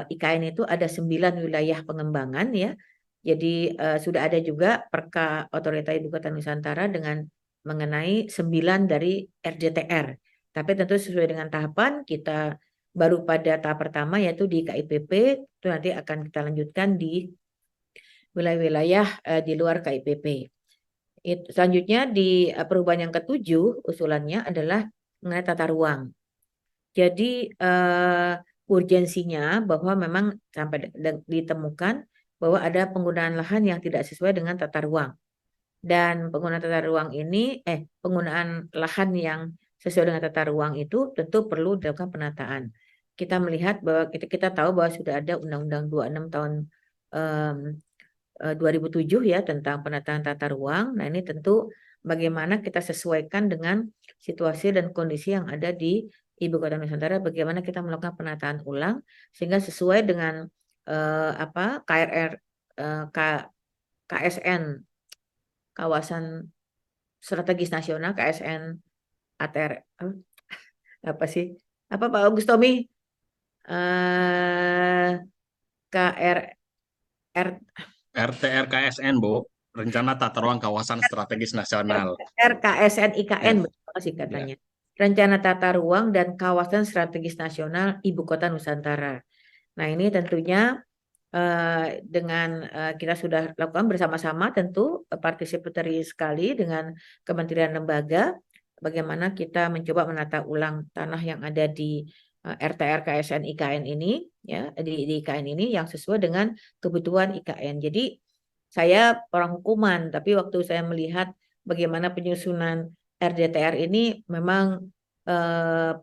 IKN itu ada 9 wilayah pengembangan ya. Jadi sudah ada juga Perka Otorita Ibu Kota Nusantara dengan mengenai 9 dari RDTR. Tapi tentu sesuai dengan tahapan kita baru pada tahap pertama yaitu di KIPP, itu nanti akan kita lanjutkan di wilayah-wilayah di luar KIPP. Selanjutnya di perubahan yang ketujuh usulannya adalah mengenai tata ruang. Jadi urgensinya bahwa memang sampai ditemukan bahwa ada penggunaan lahan yang tidak sesuai dengan tata ruang. Dan penggunaan tata ruang ini, penggunaan lahan yang sesuai dengan tata ruang itu tentu perlu dilakukan penataan. Kita melihat bahwa kita tahu bahwa sudah ada Undang-Undang 26 tahun 2007 ya tentang penataan tata ruang. Nah ini tentu bagaimana kita sesuaikan dengan situasi dan kondisi yang ada di Ibu Kota Nusantara, bagaimana kita melakukan penataan ulang sehingga sesuai dengan KSN kawasan strategis nasional, KSN ATR apa sih? Apa Pak Agus Tommy? RTRKSN, Bu. Rencana Tata Ruang Kawasan Strategis Nasional. RKSN IKN, betul singkatannya. Rencana Tata Ruang dan Kawasan Strategis Nasional Ibu Kota Nusantara. Nah ini tentunya dengan kita sudah lakukan bersama-sama tentu partisipatory sekali dengan kementerian lembaga, bagaimana kita mencoba menata ulang tanah yang ada di RTR KSN IKN ini ya di IKN ini yang sesuai dengan kebutuhan IKN. Jadi saya orang hukuman, tapi waktu saya melihat bagaimana penyusunan RDTR ini memang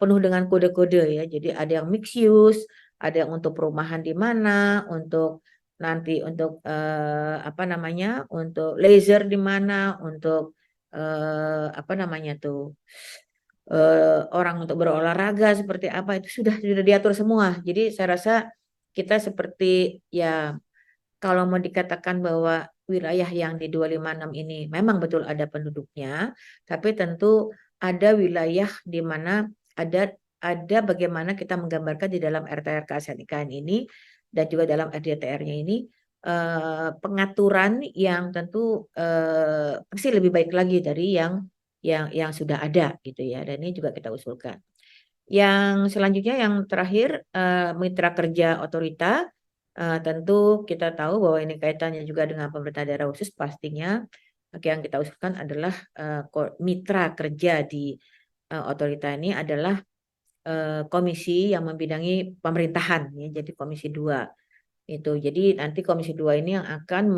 penuh dengan kode-kode ya. Jadi ada yang mixed use, ada yang untuk perumahan di mana, untuk nanti untuk untuk laser di mana, untuk orang untuk berolahraga seperti apa itu sudah diatur semua. Jadi saya rasa kita seperti ya kalau mau dikatakan bahwa wilayah yang di 256 ini memang betul ada penduduknya, tapi tentu ada wilayah di mana ada bagaimana kita menggambarkan di dalam RTR KSN IKN ini dan juga dalam RDTR-nya ini pengaturan yang tentu pasti lebih baik lagi dari yang sudah ada gitu ya, dan ini juga kita usulkan. Yang selanjutnya yang terakhir mitra kerja otorita, tentu kita tahu bahwa ini kaitannya juga dengan pemerintah daerah khusus, pastinya yang kita usulkan adalah mitra kerja di otorita ini adalah komisi yang membidangi pemerintahan ya, jadi komisi 2 itu. Jadi nanti komisi 2 ini yang akan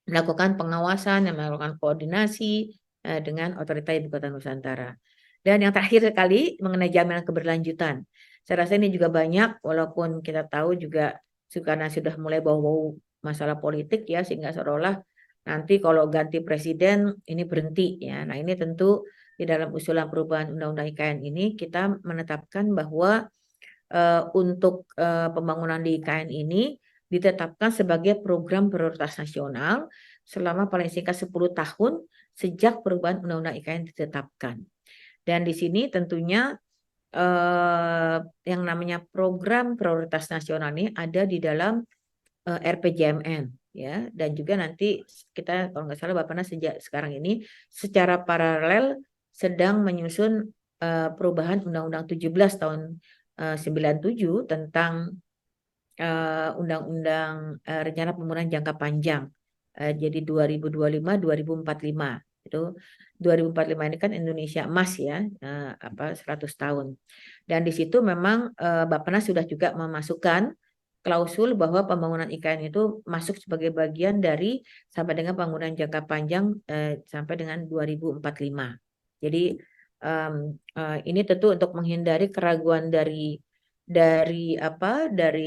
melakukan pengawasan, yang melakukan koordinasi dengan otorita Ibu Kota Nusantara. Dan yang terakhir sekali mengenai jaminan keberlanjutan. Saya rasa ini juga banyak, walaupun kita tahu juga karena sudah mulai bau-bau masalah politik ya, sehingga seolah-olah nanti kalau ganti presiden ini berhenti ya. Nah ini tentu di dalam usulan perubahan Undang-Undang IKN ini kita menetapkan bahwa untuk pembangunan di IKN ini ditetapkan sebagai program prioritas nasional selama paling singkat 10 tahun sejak perubahan Undang-Undang IKN ditetapkan. Dan di sini tentunya yang namanya program prioritas nasional ini ada di dalam RPJMN ya, dan juga nanti kita kalau nggak salah Bappenas sejak sekarang ini secara paralel sedang menyusun perubahan Undang-Undang 17 tahun 97 tentang Undang-Undang Rencana Pembangunan Jangka Panjang. Jadi 2025-2045 itu 2045 ini kan Indonesia emas ya, 100 tahun. Dan di situ memang Bappenas sudah juga memasukkan klausul bahwa pembangunan IKN itu masuk sebagai bagian dari sampai dengan pembangunan jangka panjang sampai dengan 2045. Jadi ini tentu untuk menghindari keraguan dari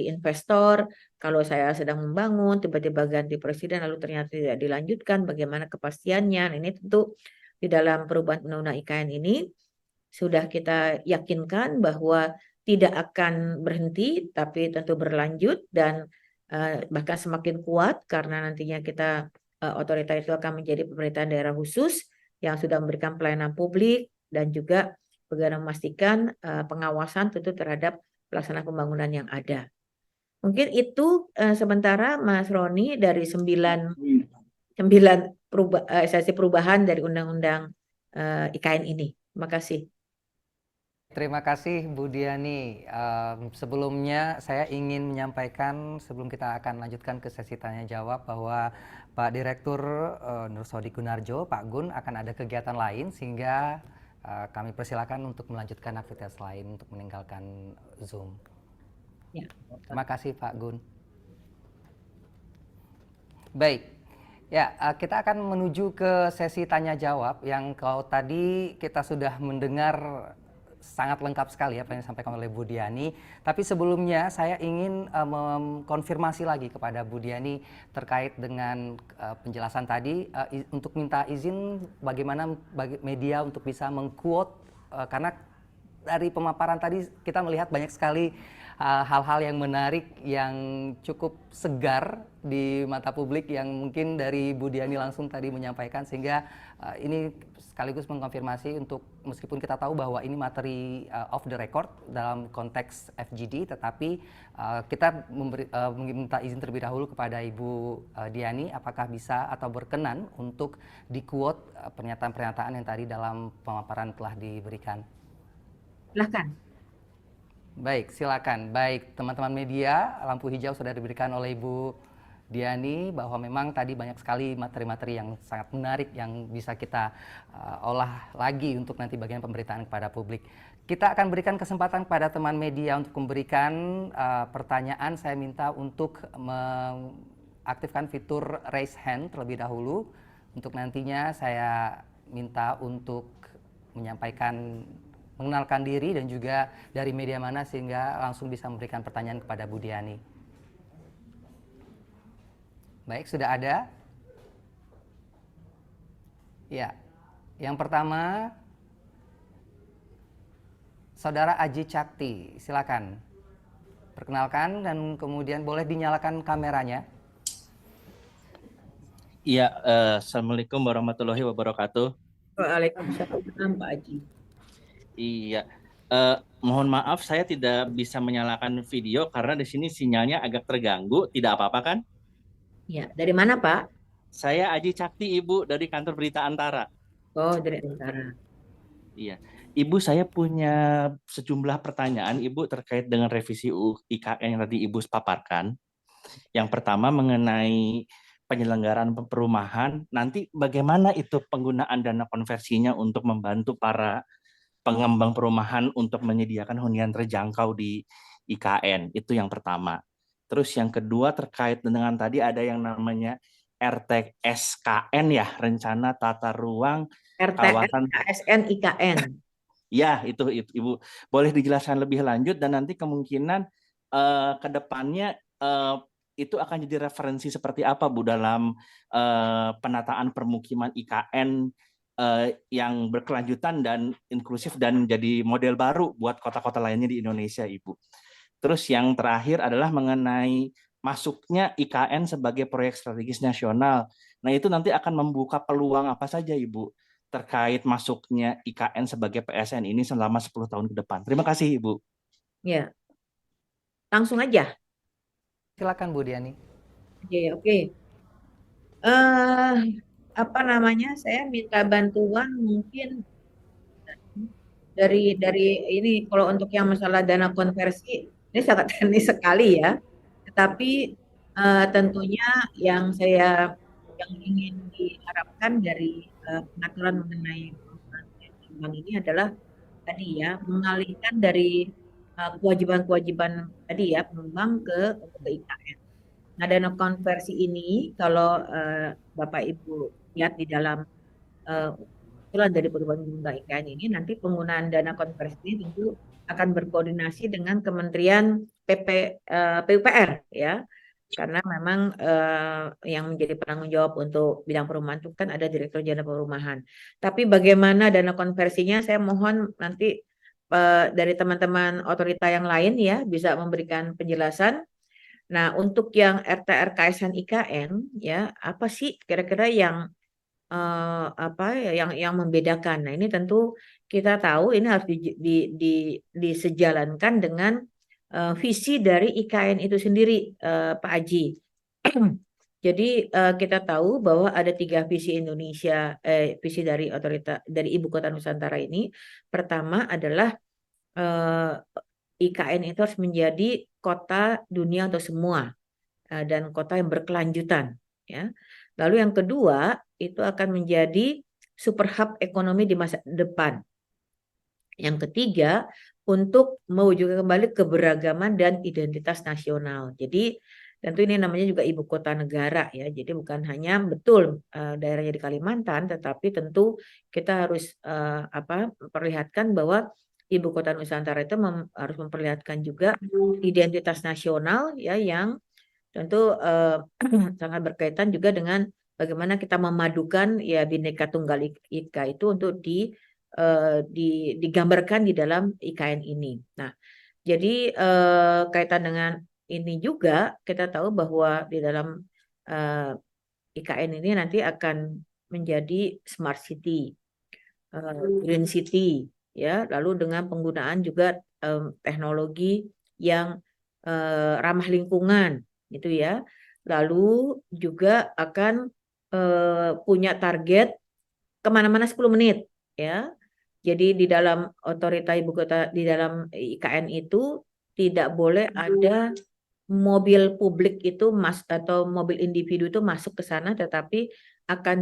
investor, kalau saya sedang membangun tiba-tiba ganti presiden lalu ternyata tidak dilanjutkan, bagaimana kepastiannya. Nah, ini tentu di dalam perubahan Undang-Undang IKN ini sudah kita yakinkan bahwa tidak akan berhenti tapi tentu berlanjut dan bahkan semakin kuat karena nantinya kita otoritas itu akan menjadi pemerintahan daerah khusus yang sudah memberikan pelayanan publik dan juga bagaimana memastikan pengawasan tentu terhadap pelaksanaan pembangunan yang ada. Mungkin itu sementara Mas Roni dari 9 esensi perubahan dari Undang-Undang IKN ini. Terima kasih. Terima kasih Bu Diani. Sebelumnya saya ingin menyampaikan sebelum kita akan lanjutkan ke sesi tanya jawab bahwa Pak Direktur Nursodi Gunarjo, Pak Gun akan ada kegiatan lain sehingga kami persilakan untuk melanjutkan aktivitas lain untuk meninggalkan Zoom. Ya. Terima kasih Pak Gun. Baik, ya kita akan menuju ke sesi tanya jawab yang kalau tadi kita sudah mendengar sangat lengkap sekali apa yang disampaikan oleh Bu Diani. Tapi sebelumnya saya ingin mengkonfirmasi lagi kepada Bu Diani terkait dengan penjelasan tadi untuk minta izin bagaimana media untuk bisa meng-quote karena dari pemaparan tadi kita melihat banyak sekali hal-hal yang menarik yang cukup segar di mata publik yang mungkin dari Bu Diani langsung tadi menyampaikan sehingga ini sekaligus mengkonfirmasi untuk meskipun kita tahu bahwa ini materi off the record dalam konteks FGD tetapi kita meminta izin terlebih dahulu kepada Ibu Diani apakah bisa atau berkenan untuk di-quote pernyataan-pernyataan yang tadi dalam pemaparan telah diberikan. Silakan. Baik, silakan. Baik, teman-teman media, lampu hijau sudah diberikan oleh Ibu Diani bahwa memang tadi banyak sekali materi-materi yang sangat menarik yang bisa kita olah lagi untuk nanti bagian pemberitaan kepada publik. Kita akan berikan kesempatan kepada teman media untuk memberikan pertanyaan. Saya minta untuk mengaktifkan fitur raise hand terlebih dahulu. Untuk nantinya saya minta untuk mengenalkan diri dan juga dari media mana sehingga langsung bisa memberikan pertanyaan kepada Bu Diani. Baik, sudah ada? Ya, yang pertama, Saudara Aji Cakti, silakan. Perkenalkan dan kemudian boleh dinyalakan kameranya. Iya, Assalamualaikum warahmatullahi wabarakatuh. Waalaikumsalam Pak Aji. Iya, Mohon maaf, saya tidak bisa menyalakan video karena di sini sinyalnya agak terganggu. Tidak apa-apa kan? Ya, dari mana Pak? Saya Aji Cakti, Ibu, dari kantor Berita Antara. Oh, dari Antara. Iya, Ibu, saya punya sejumlah pertanyaan, Ibu, terkait dengan revisi UU IKN yang tadi Ibu paparkan. Yang pertama mengenai penyelenggaraan perumahan, nanti bagaimana itu penggunaan dana konversinya untuk membantu para pengembang perumahan untuk menyediakan hunian terjangkau di IKN, itu yang pertama. Terus yang kedua terkait dengan tadi ada yang namanya RTSKN ya, Rencana Tata Ruang RTN, Kawasan. KSN, IKN. Ya, itu Ibu. Boleh dijelaskan lebih lanjut dan nanti kemungkinan ke depannya itu akan jadi referensi seperti apa Bu dalam penataan permukiman IKN yang berkelanjutan dan inklusif dan jadi model baru buat kota-kota lainnya di Indonesia, Ibu. Terus yang terakhir adalah mengenai masuknya IKN sebagai proyek strategis nasional. Nah, itu nanti akan membuka peluang apa saja, Ibu, terkait masuknya IKN sebagai PSN ini selama 10 tahun ke depan. Terima kasih, Ibu. Ya, langsung aja. Silakan Bu Diani. Oke. Apa namanya? Saya minta bantuan mungkin dari ini kalau untuk yang masalah dana konversi ini sangat teknis sekali ya. Tetapi tentunya yang ingin diharapkan dari pengaturan mengenai bank ini adalah tadi ya mengalihkan dari kewajiban-kewajiban tadi ya pengembang ke IKN. Nah, dana konversi ini kalau Bapak Ibu lihat di dalam usulan dari perubahan undang IKN ini, nanti penggunaan dana konversi ini tentu akan berkoordinasi dengan Kementerian PUPR ya, karena memang yang menjadi penanggung jawab untuk bidang perumahan itu kan ada Direktur Jenderal Perumahan. Tapi bagaimana dana konversinya, saya mohon nanti dari teman-teman otorita yang lain ya bisa memberikan penjelasan. Nah, untuk yang RTR KSN IKN ya, apa sih kira-kira yang yang membedakan? Nah, ini tentu kita tahu ini harus disejalankan dengan visi dari IKN itu sendiri, Pak Aji. Jadi kita tahu bahwa ada 3 visi Indonesia, visi dari Ibu Kota Nusantara ini. Pertama adalah IKN itu harus menjadi kota dunia untuk semua dan kota yang berkelanjutan. Ya. Lalu yang kedua itu akan menjadi super hub ekonomi di masa depan. Yang ketiga untuk mewujudkan kembali keberagaman dan identitas nasional. Jadi tentu ini namanya juga ibu kota negara ya. Jadi bukan hanya betul daerahnya di Kalimantan, tetapi tentu kita harus memperlihatkan bahwa Ibu Kota Nusantara itu harus memperlihatkan juga identitas nasional ya yang tentu sangat berkaitan juga dengan bagaimana kita memadukan ya Bhinneka Tunggal Ika itu untuk digambarkan di dalam IKN ini. Nah, jadi kaitan dengan ini juga kita tahu bahwa di dalam IKN ini nanti akan menjadi smart city, green city, ya, lalu dengan penggunaan juga teknologi yang ramah lingkungan, gitu ya. Lalu juga akan punya target kemana-mana 10 menit, ya. Jadi di dalam otorita ibu kota, di dalam IKN itu tidak boleh ada mobil publik itu atau mobil individu itu masuk ke sana, tetapi akan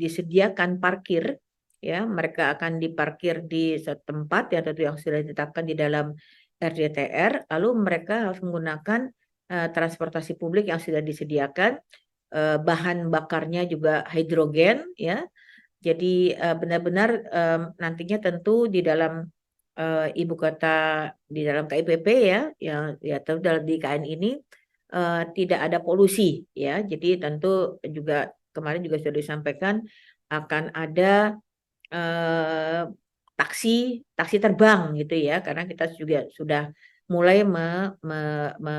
disediakan parkir. Ya, mereka akan diparkir di tempat ya tentu yang sudah ditetapkan di dalam RDTR, lalu mereka harus menggunakan transportasi publik yang sudah disediakan, bahan bakarnya juga hidrogen ya. Jadi benar-benar nantinya tentu di dalam ibu kota, di dalam KIPP ya tentu di IKN ini tidak ada polusi ya. Jadi tentu juga kemarin juga sudah disampaikan akan ada taksi terbang gitu ya, karena kita juga sudah mulai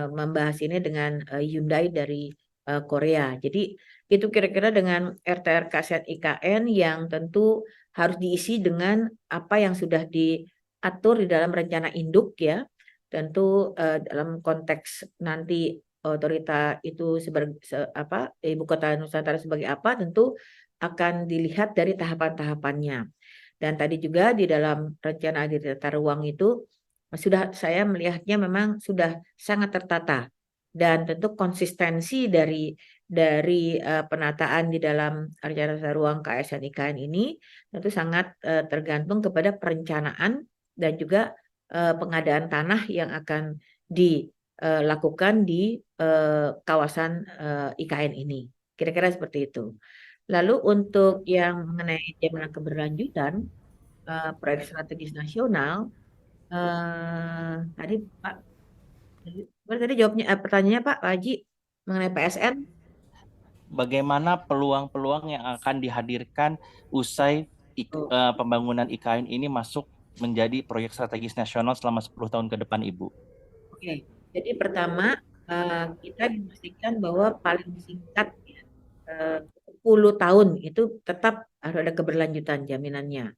membahas ini dengan Hyundai dari Korea. Jadi itu kira-kira dengan RTR KSN IKN yang tentu harus diisi dengan apa yang sudah atur di dalam rencana induk ya. Tentu dalam konteks nanti otorita itu Ibu Kota Nusantara sebagai apa, tentu akan dilihat dari tahapan-tahapannya. Dan tadi juga di dalam rencana di tata ruang itu saya melihatnya memang sudah sangat tertata, dan tentu konsistensi dari penataan di dalam rencana tata ruang KSN IKN ini tentu sangat tergantung kepada perencanaan dan juga pengadaan tanah yang akan dilakukan di kawasan IKN ini. Kira-kira seperti itu. Lalu untuk yang mengenai jaminan keberlanjutan proyek strategis nasional, tadi Pak, tadi jawabnya pertanyaannya Pak Haji mengenai PSN. Bagaimana peluang-peluang yang akan dihadirkan usai pembangunan IKN ini masuk menjadi proyek strategis nasional selama 10 tahun ke depan, Ibu? Oke, jadi pertama kita memastikan bahwa paling singkat 10 tahun itu tetap harus ada keberlanjutan jaminannya.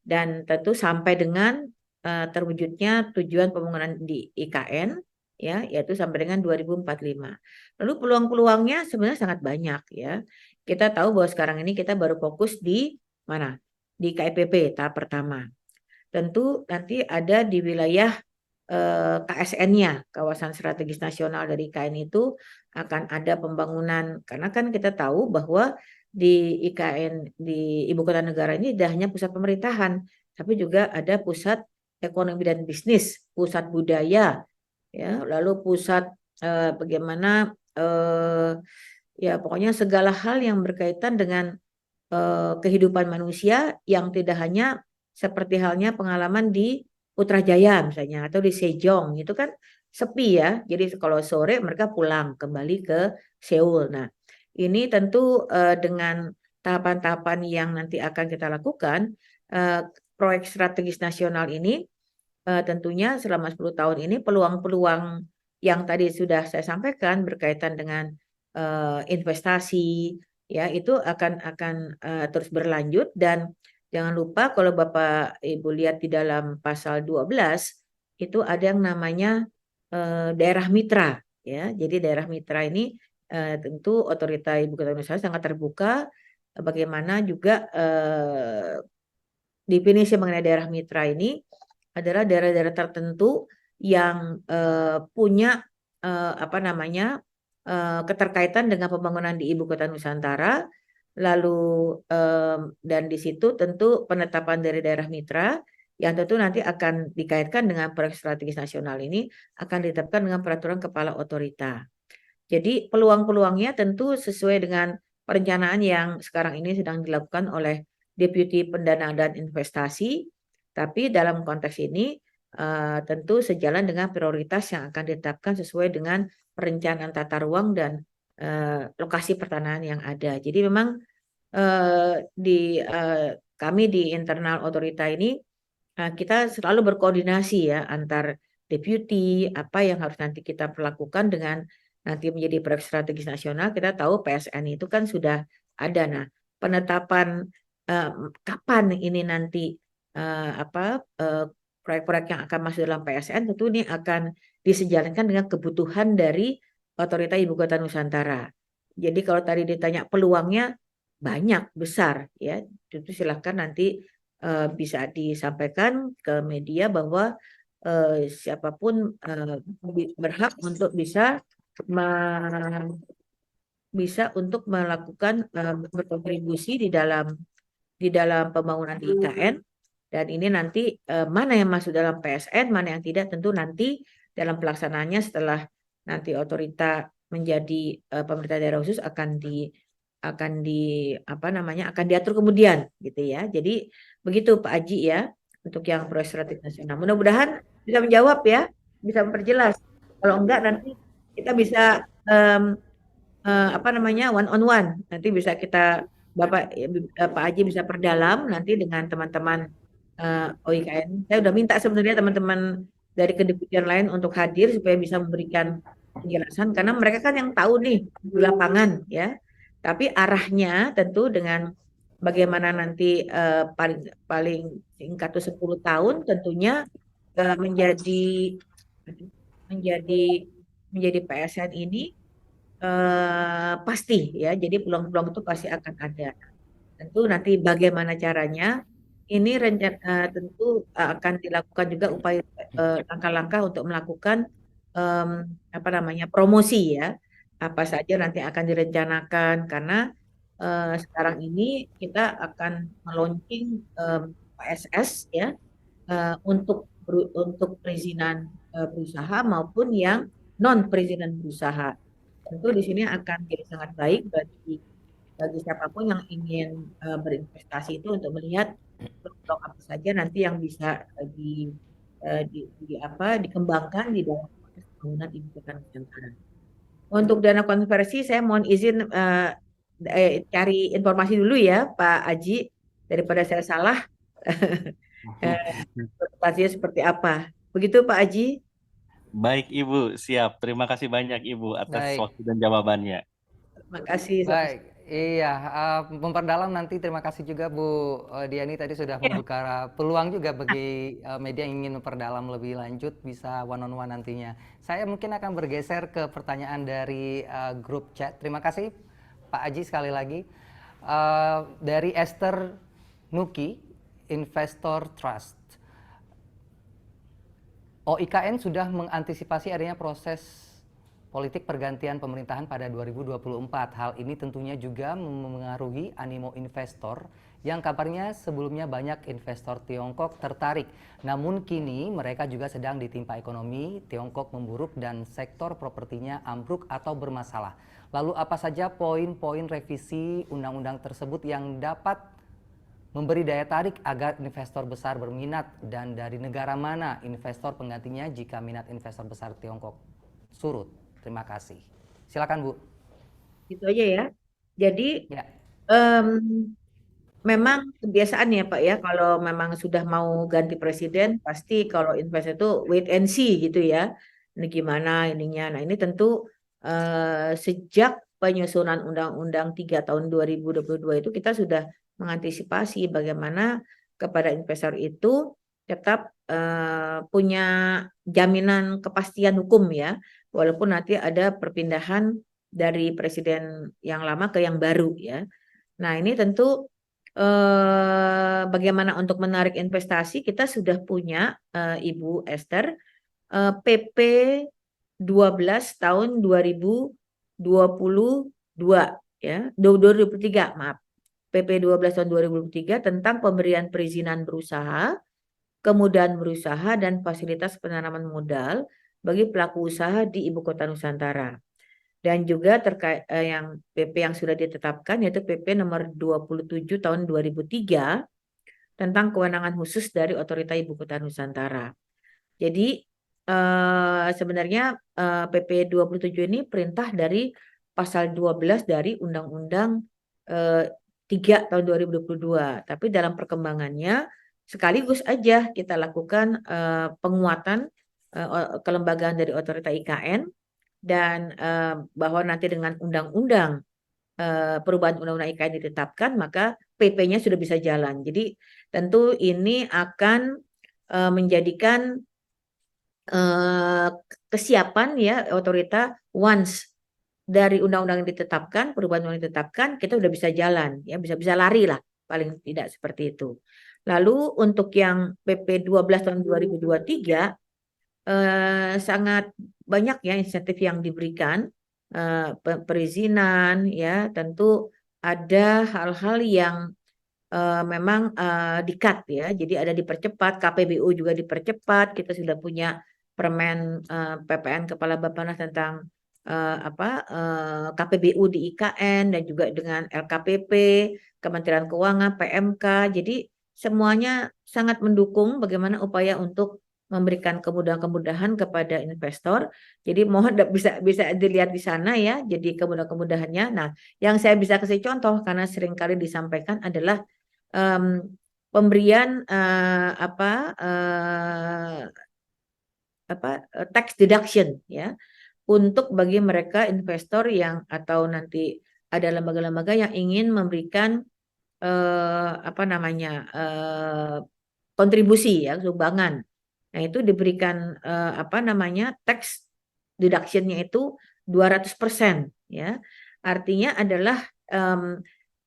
Dan tentu sampai dengan terwujudnya tujuan pembangunan di IKN ya, yaitu sampai dengan 2045. Lalu peluang-peluangnya sebenarnya sangat banyak ya. Kita tahu bahwa sekarang ini kita baru fokus di mana? Di KIPP tahap pertama. Tentu nanti ada di wilayah KSN-nya, kawasan strategis nasional dari IKN itu akan ada pembangunan, karena kan kita tahu bahwa di IKN di Ibu Kota Negara ini tidak hanya pusat pemerintahan, tapi juga ada pusat ekonomi dan bisnis, pusat budaya, ya, lalu pusat bagaimana ya pokoknya segala hal yang berkaitan dengan kehidupan manusia yang tidak hanya seperti halnya pengalaman di Putrajaya misalnya atau di Sejong, itu kan sepi ya. Jadi kalau sore mereka pulang kembali ke Seoul. Nah, ini tentu dengan tahapan-tahapan yang nanti akan kita lakukan, proyek strategis nasional ini tentunya selama 10 tahun ini peluang-peluang yang tadi sudah saya sampaikan berkaitan dengan investasi ya, itu akan terus berlanjut. Dan jangan lupa kalau Bapak Ibu lihat di dalam pasal 12 itu ada yang namanya daerah mitra ya. Jadi daerah mitra ini tentu otorita Ibu Kota Nusantara sangat terbuka bagaimana juga definisi mengenai daerah mitra ini adalah daerah-daerah tertentu yang punya keterkaitan dengan pembangunan di Ibu Kota Nusantara. Lalu dan di situ tentu penetapan dari daerah mitra yang tentu nanti akan dikaitkan dengan proyek strategis nasional ini akan ditetapkan dengan peraturan kepala otorita. Jadi peluang-peluangnya tentu sesuai dengan perencanaan yang sekarang ini sedang dilakukan oleh Deputi Pendanaan dan Investasi, tapi dalam konteks ini tentu sejalan dengan prioritas yang akan ditetapkan sesuai dengan perencanaan tata ruang dan lokasi pertanahan yang ada. Jadi memang kami di internal otorita ini kita selalu berkoordinasi ya antar deputi, apa yang harus nanti kita perlakukan dengan nanti menjadi proyek strategis nasional. Kita tahu PSN itu kan sudah ada. Nah, penetapan kapan ini nanti proyek-proyek yang akan masuk dalam PSN tentu ini akan disejalankan dengan kebutuhan dari otorita Ibu Kota Nusantara. Jadi kalau tadi ditanya peluangnya banyak, besar ya, itu silahkan nanti bisa disampaikan ke media bahwa siapapun berhak untuk bisa untuk melakukan berkontribusi di dalam pembangunan di IKN. Dan ini nanti mana yang masuk dalam PSN, mana yang tidak, tentu nanti dalam pelaksanaannya setelah nanti otorita menjadi pemerintah daerah khusus akan diatur kemudian gitu ya. Jadi begitu Pak Haji ya untuk yang proyek strategis nasional. Mudah-mudahan bisa menjawab ya, bisa memperjelas. Kalau enggak nanti kita bisa one on one. Nanti bisa kita Pak Haji bisa perdalam nanti dengan teman-teman OIKN. Saya udah minta sebenarnya teman-teman dari kedeputian lain untuk hadir supaya bisa memberikan penjelasan karena mereka kan yang tahu nih di lapangan ya. Tapi arahnya tentu dengan bagaimana nanti paling singkat itu 10 tahun tentunya menjadi PSN ini pasti ya. Jadi peluang-peluang itu pasti akan ada. Tentu nanti bagaimana caranya ini tentu akan dilakukan juga upaya langkah-langkah untuk melakukan apa namanya promosi ya. Apa saja nanti akan direncanakan karena sekarang ini kita akan meluncing PSS ya untuk perizinan berusaha maupun yang non perizinan berusaha. Tentu di sini akan jadi sangat baik bagi siapapun yang ingin berinvestasi itu untuk melihat peluang apa saja nanti yang bisa dikembangkan di dalam proses pembangunan ibu kota Nusantara. Untuk dana konversi saya mohon izin cari informasi dulu ya Pak Aji daripada saya salah. Presentasinya seperti apa? Begitu Pak Aji? Baik Ibu, siap. Terima kasih banyak Ibu atas Baik. waktu dan jawabannya. Terima kasih. Baik, iya, memperdalam nanti terima kasih juga Bu Diani tadi sudah membuka peluang juga bagi media yang ingin memperdalam lebih lanjut bisa one on one nantinya. Saya mungkin akan bergeser ke pertanyaan dari grup chat. Terima kasih Pak Aji sekali lagi. Dari Esther Nuki, Investor Trust. OIKN sudah mengantisipasi adanya proses politik pergantian pemerintahan pada 2024. Hal ini tentunya juga mempengaruhi animo investor yang kabarnya sebelumnya banyak investor Tiongkok tertarik. Namun kini mereka juga sedang ditimpa ekonomi, Tiongkok memburuk dan sektor propertinya ambruk atau bermasalah. Lalu apa saja poin-poin revisi undang-undang tersebut yang dapat memberi daya tarik agar investor besar berminat dan dari negara mana investor penggantinya jika minat investor besar Tiongkok surut? Terima kasih. Silakan Bu. Itu aja ya. Jadi Ya. memang kebiasaan ya Pak ya kalau memang sudah mau ganti presiden pasti kalau investor itu wait and see gitu ya. Ini gimana ininya. Nah ini tentu sejak penyusunan Undang-Undang 3 tahun 2022 itu kita sudah mengantisipasi bagaimana kepada investor itu tetap punya jaminan kepastian hukum ya. Walaupun nanti ada perpindahan dari presiden yang lama ke yang baru ya. Nah ini tentu bagaimana untuk menarik investasi kita sudah punya Ibu Esther PP 12 tahun 2022 ya 2023 maaf PP 12 tahun 2023 tentang pemberian perizinan berusaha, kemudahan berusaha dan fasilitas penanaman modal bagi pelaku usaha di Ibu Kota Nusantara. Dan juga terkait yang PP yang sudah ditetapkan yaitu PP nomor 27 tahun 2003 tentang kewenangan khusus dari Otorita Ibu Kota Nusantara. Jadi sebenarnya PP 27 ini perintah dari pasal 12 dari Undang-Undang 3 tahun 2022. Tapi dalam perkembangannya sekaligus aja kita lakukan penguatan kelembagaan dari Otorita IKN dan bahwa nanti dengan undang-undang perubahan undang-undang IKN ditetapkan maka PP-nya sudah bisa jalan. Jadi tentu ini akan menjadikan kesiapan ya otorita once dari undang-undang yang ditetapkan, perubahan undang ditetapkan, kita udah bisa jalan ya, bisa lari lah paling tidak seperti itu. Lalu untuk yang PP 12 tahun 2023 sangat banyak ya insentif yang diberikan, perizinan ya, tentu ada hal-hal yang memang di-cut ya, jadi ada dipercepat, KPBU juga dipercepat, kita sudah punya Permen PPN Kepala Bappenas tentang KPBU di IKN dan juga dengan LKPP, Kementerian Keuangan, PMK, jadi semuanya sangat mendukung bagaimana upaya untuk memberikan kemudahan-kemudahan kepada investor. Jadi mohon bisa dilihat di sana ya. Jadi kemudahan-kemudahannya. Nah, yang saya bisa kasih contoh karena seringkali disampaikan adalah pemberian tax deduction ya untuk bagi mereka investor yang atau nanti ada lembaga-lembaga yang ingin memberikan apa namanya kontribusi ya, sumbangan. Nah, itu diberikan apa namanya tax deduction-nya itu 200% ya. Artinya adalah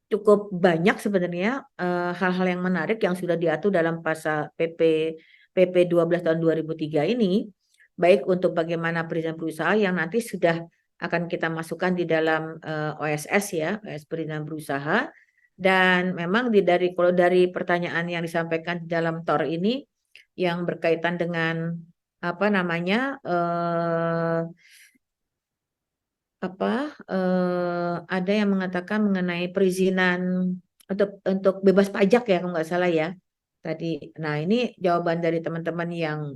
cukup banyak sebenarnya hal-hal yang menarik yang sudah diatur dalam pasal PP 12 tahun 2003 ini, baik untuk bagaimana perizinan berusaha yang nanti sudah akan kita masukkan di dalam OSS ya, OSS perizinan berusaha. Dan memang kalau dari pertanyaan yang disampaikan di dalam TOR ini yang berkaitan dengan apa namanya ada yang mengatakan mengenai perizinan untuk bebas pajak ya kalau nggak salah ya tadi. Nah, ini jawaban dari teman-teman yang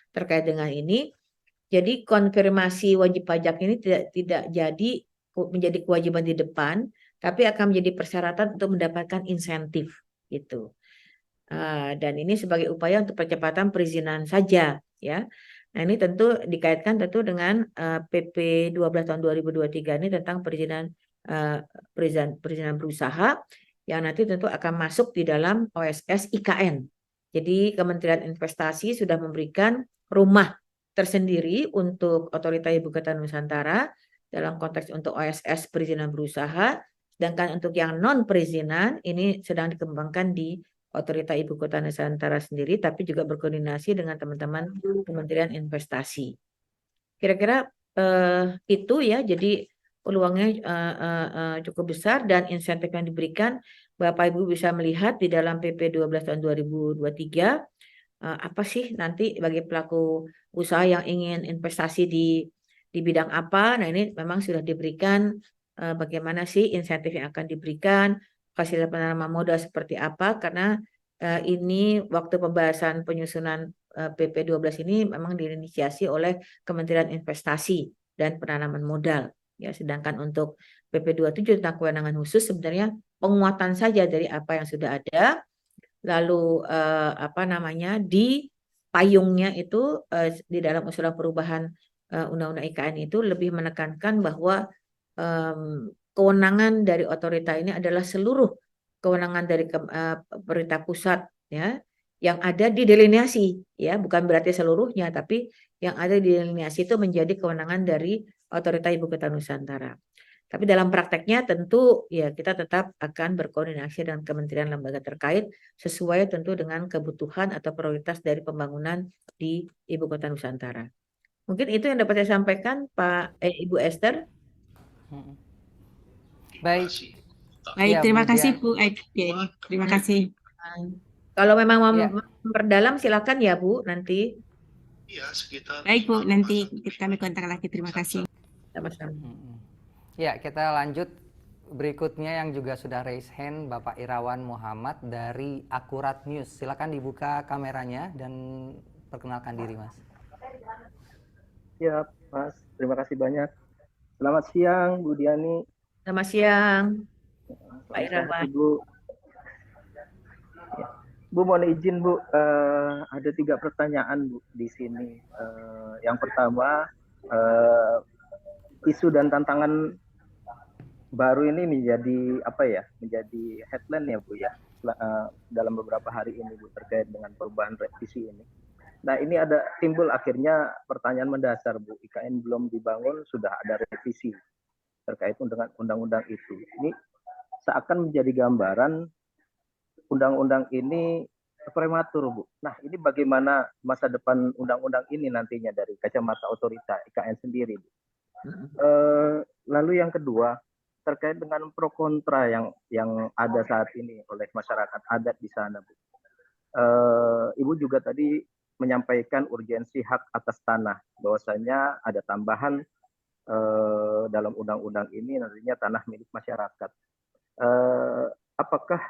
terkait dengan ini. Jadi konfirmasi wajib pajak ini tidak jadi menjadi kewajiban di depan, tapi akan menjadi persyaratan untuk mendapatkan insentif gitu. Dan ini sebagai upaya untuk percepatan perizinan saja ya. Nah, ini tentu dikaitkan tentu dengan PP 12 tahun 2023 ini tentang perizinan berusaha yang nanti tentu akan masuk di dalam OSS IKN. Jadi Kementerian Investasi sudah memberikan rumah tersendiri untuk Otorita Ibu Kota Nusantara dalam konteks untuk OSS perizinan berusaha, sedangkan untuk yang non perizinan ini sedang dikembangkan di Otorita Ibu Kota Nusantara sendiri, tapi juga berkoordinasi dengan teman-teman Kementerian Investasi. Kira-kira itu ya, jadi peluangnya cukup besar dan insentif yang diberikan, Bapak Ibu bisa melihat di dalam PP 12 tahun 2023, apa sih nanti bagi pelaku usaha yang ingin investasi di bidang apa. Nah, ini memang sudah diberikan bagaimana sih insentif yang akan diberikan, fasilitas penanaman modal seperti apa, karena ini waktu pembahasan penyusunan PP 12 ini memang diinisiasi oleh Kementerian Investasi dan Penanaman Modal ya, sedangkan untuk PP 27 tentang kewenangan khusus sebenarnya penguatan saja dari apa yang sudah ada. Lalu apa namanya di payungnya itu di dalam usulan perubahan Undang-Undang IKN itu lebih menekankan bahwa kewenangan dari otorita ini adalah seluruh kewenangan dari pemerintah pusat ya yang ada di delineasi ya, bukan berarti seluruhnya, tapi yang ada di delineasi itu menjadi kewenangan dari Otorita Ibu Kota Nusantara. Tapi dalam prakteknya tentu ya kita tetap akan berkoordinasi dengan kementerian lembaga terkait sesuai tentu dengan kebutuhan atau prioritas dari pembangunan di Ibu Kota Nusantara. Mungkin itu yang dapat saya sampaikan Ibu Esther. Baik. Baik, Ya, terima Bu kasih Dian. Bu. Terima kasih. Kalau memang mau Ya. memperdalam silakan ya Bu nanti. Baik Bu, nanti kami kontak lagi. Terima kasih. Sama-sama. Ya, kita lanjut berikutnya yang juga sudah raise hand, Bapak Irawan Muhammad dari Akurat News. Silakan dibuka kameranya dan perkenalkan diri, Mas. Ya, Mas. Terima kasih banyak. Selamat siang, Bu Diani. Selamat siang, Pak Irawan. Bu. Ya. Bu, mohon izin Bu, ada 3 pertanyaan Bu di sini. Yang pertama, isu dan tantangan baru ini menjadi menjadi headline ya Bu ya dalam beberapa hari ini Bu terkait dengan perubahan revisi ini. Nah, ini ada timbul akhirnya pertanyaan mendasar Bu, IKN belum dibangun sudah ada revisi terkait dengan undang-undang itu. Ini seakan menjadi gambaran undang-undang ini prematur Bu. Nah, ini bagaimana masa depan undang-undang ini nantinya dari kacamata otorita IKN sendiri Bu. Lalu yang kedua, terkait dengan pro kontra yang ada saat ini oleh masyarakat adat di sana, Bu. Ibu juga tadi menyampaikan urgensi hak atas tanah, bahwasanya ada tambahan dalam undang-undang ini nantinya tanah milik masyarakat. Apakah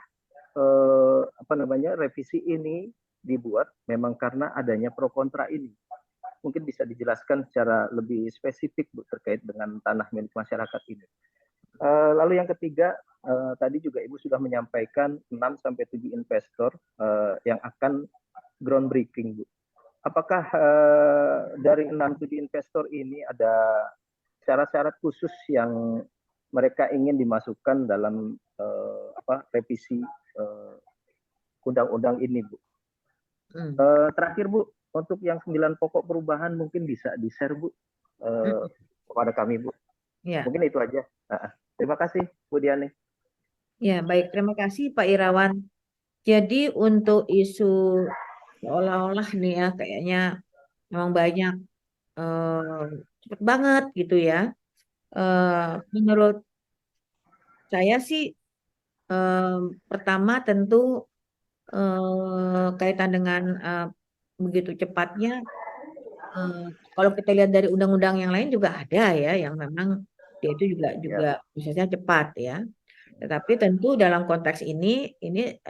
revisi ini dibuat memang karena adanya pro kontra ini? Mungkin bisa dijelaskan secara lebih spesifik Bu terkait dengan tanah milik masyarakat ini. Lalu yang ketiga, tadi juga Ibu sudah menyampaikan 6-7 investor yang akan groundbreaking, Bu. Apakah dari 6-7 investor ini ada syarat-syarat khusus yang mereka ingin dimasukkan dalam revisi undang-undang ini, Bu. Terakhir, Bu, untuk yang 9 pokok perubahan mungkin bisa di-share, Bu, kepada kami, Bu. Ya. Mungkin itu aja. Terima kasih, Bu Diani. Ya, baik. Terima kasih, Pak Irawan. Jadi untuk isu seolah-olah nih ya, kayaknya memang banyak cepet banget gitu ya. Menurut saya sih pertama tentu kaitan dengan begitu cepatnya. Kalau kita lihat dari undang-undang yang lain juga ada ya, yang memang dia itu juga prosesnya cepat ya. Tetapi tentu dalam konteks ini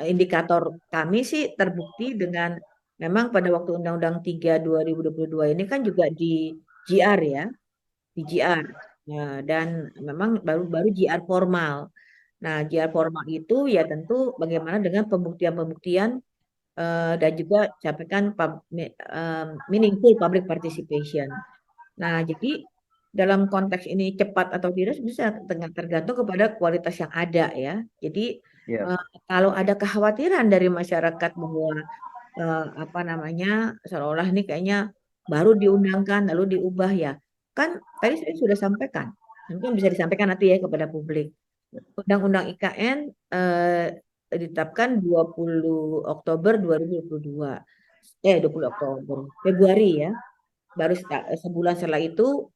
indikator kami sih terbukti dengan memang pada waktu Undang-Undang 3 2022 ini kan juga di GR ya, di GR. Ya, dan memang baru GR formal. Nah, GR formal itu ya tentu bagaimana dengan pembuktian-pembuktian dan juga sampaikan meaningful public participation. Nah, jadi dalam konteks ini cepat atau tidak bisa tergantung kepada kualitas yang ada ya. Jadi kalau ada kekhawatiran dari masyarakat bahwa seolah-olah ini kayaknya baru diundangkan lalu diubah ya. Kan tadi saya sudah sampaikan, mungkin bisa disampaikan nanti ya kepada publik. Undang-Undang IKN ditetapkan 20 Oktober 2022. 20 Oktober, Februari ya. Baru sebulan setelah itu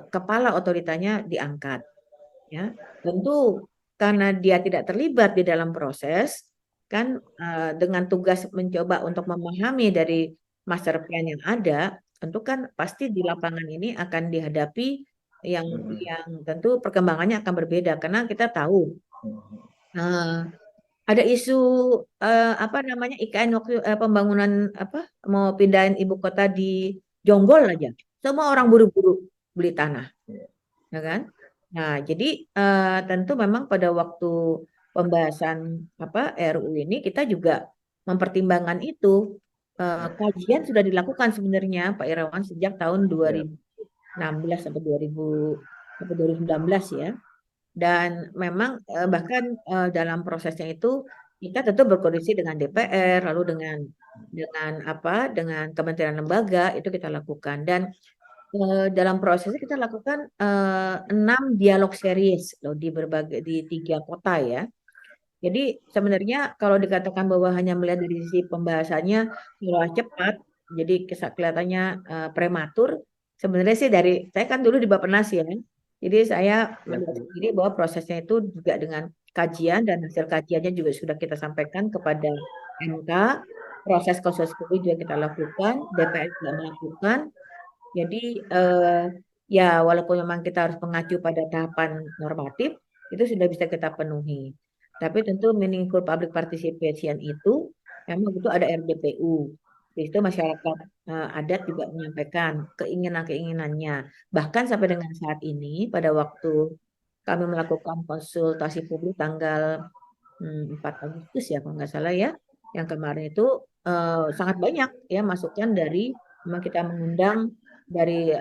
kepala otoritanya diangkat. Ya, tentu karena dia tidak terlibat di dalam proses, kan dengan tugas mencoba untuk memahami dari master plan yang ada, tentu kan pasti di lapangan ini akan dihadapi yang tentu perkembangannya akan berbeda karena kita tahu ada isu IKN waktu pembangunan mau pindahin ibu kota di Jonggol aja, semua orang buru-buru beli tanah, ya kan? Nah, jadi tentu memang pada waktu pembahasan RUU ini kita juga mempertimbangkan itu. Kajian sudah dilakukan sebenarnya Pak Irawan sejak tahun 2016 sampai 2019 ya. Dan memang bahkan dalam prosesnya itu kita tentu berkoordinasi dengan DPR, lalu dengan kementerian lembaga itu kita lakukan. Dan dalam prosesnya kita lakukan 6 dialog series loh di 3 kota ya. Jadi sebenarnya kalau dikatakan bahwa hanya melihat dari sisi pembahasannya cepat, jadi kelihatannya prematur. Sebenarnya sih saya kan dulu di Bappenas ya. Jadi saya melihat sendiri bahwa prosesnya itu juga dengan kajian dan hasil kajiannya juga sudah kita sampaikan kepada MK. Proses konsultasi publik juga kita lakukan, DPR juga melakukan. Jadi ya walaupun memang kita harus mengacu pada tahapan normatif, itu sudah bisa kita penuhi. Tapi tentu meaningful public participation itu memang itu ada RDPU. Di situ masyarakat adat juga menyampaikan keinginan-keinginannya. Bahkan sampai dengan saat ini, pada waktu kami melakukan konsultasi publik tanggal 4 Agustus ya, kalau nggak salah ya, yang kemarin itu sangat banyak ya masukan dari memang kita mengundang dari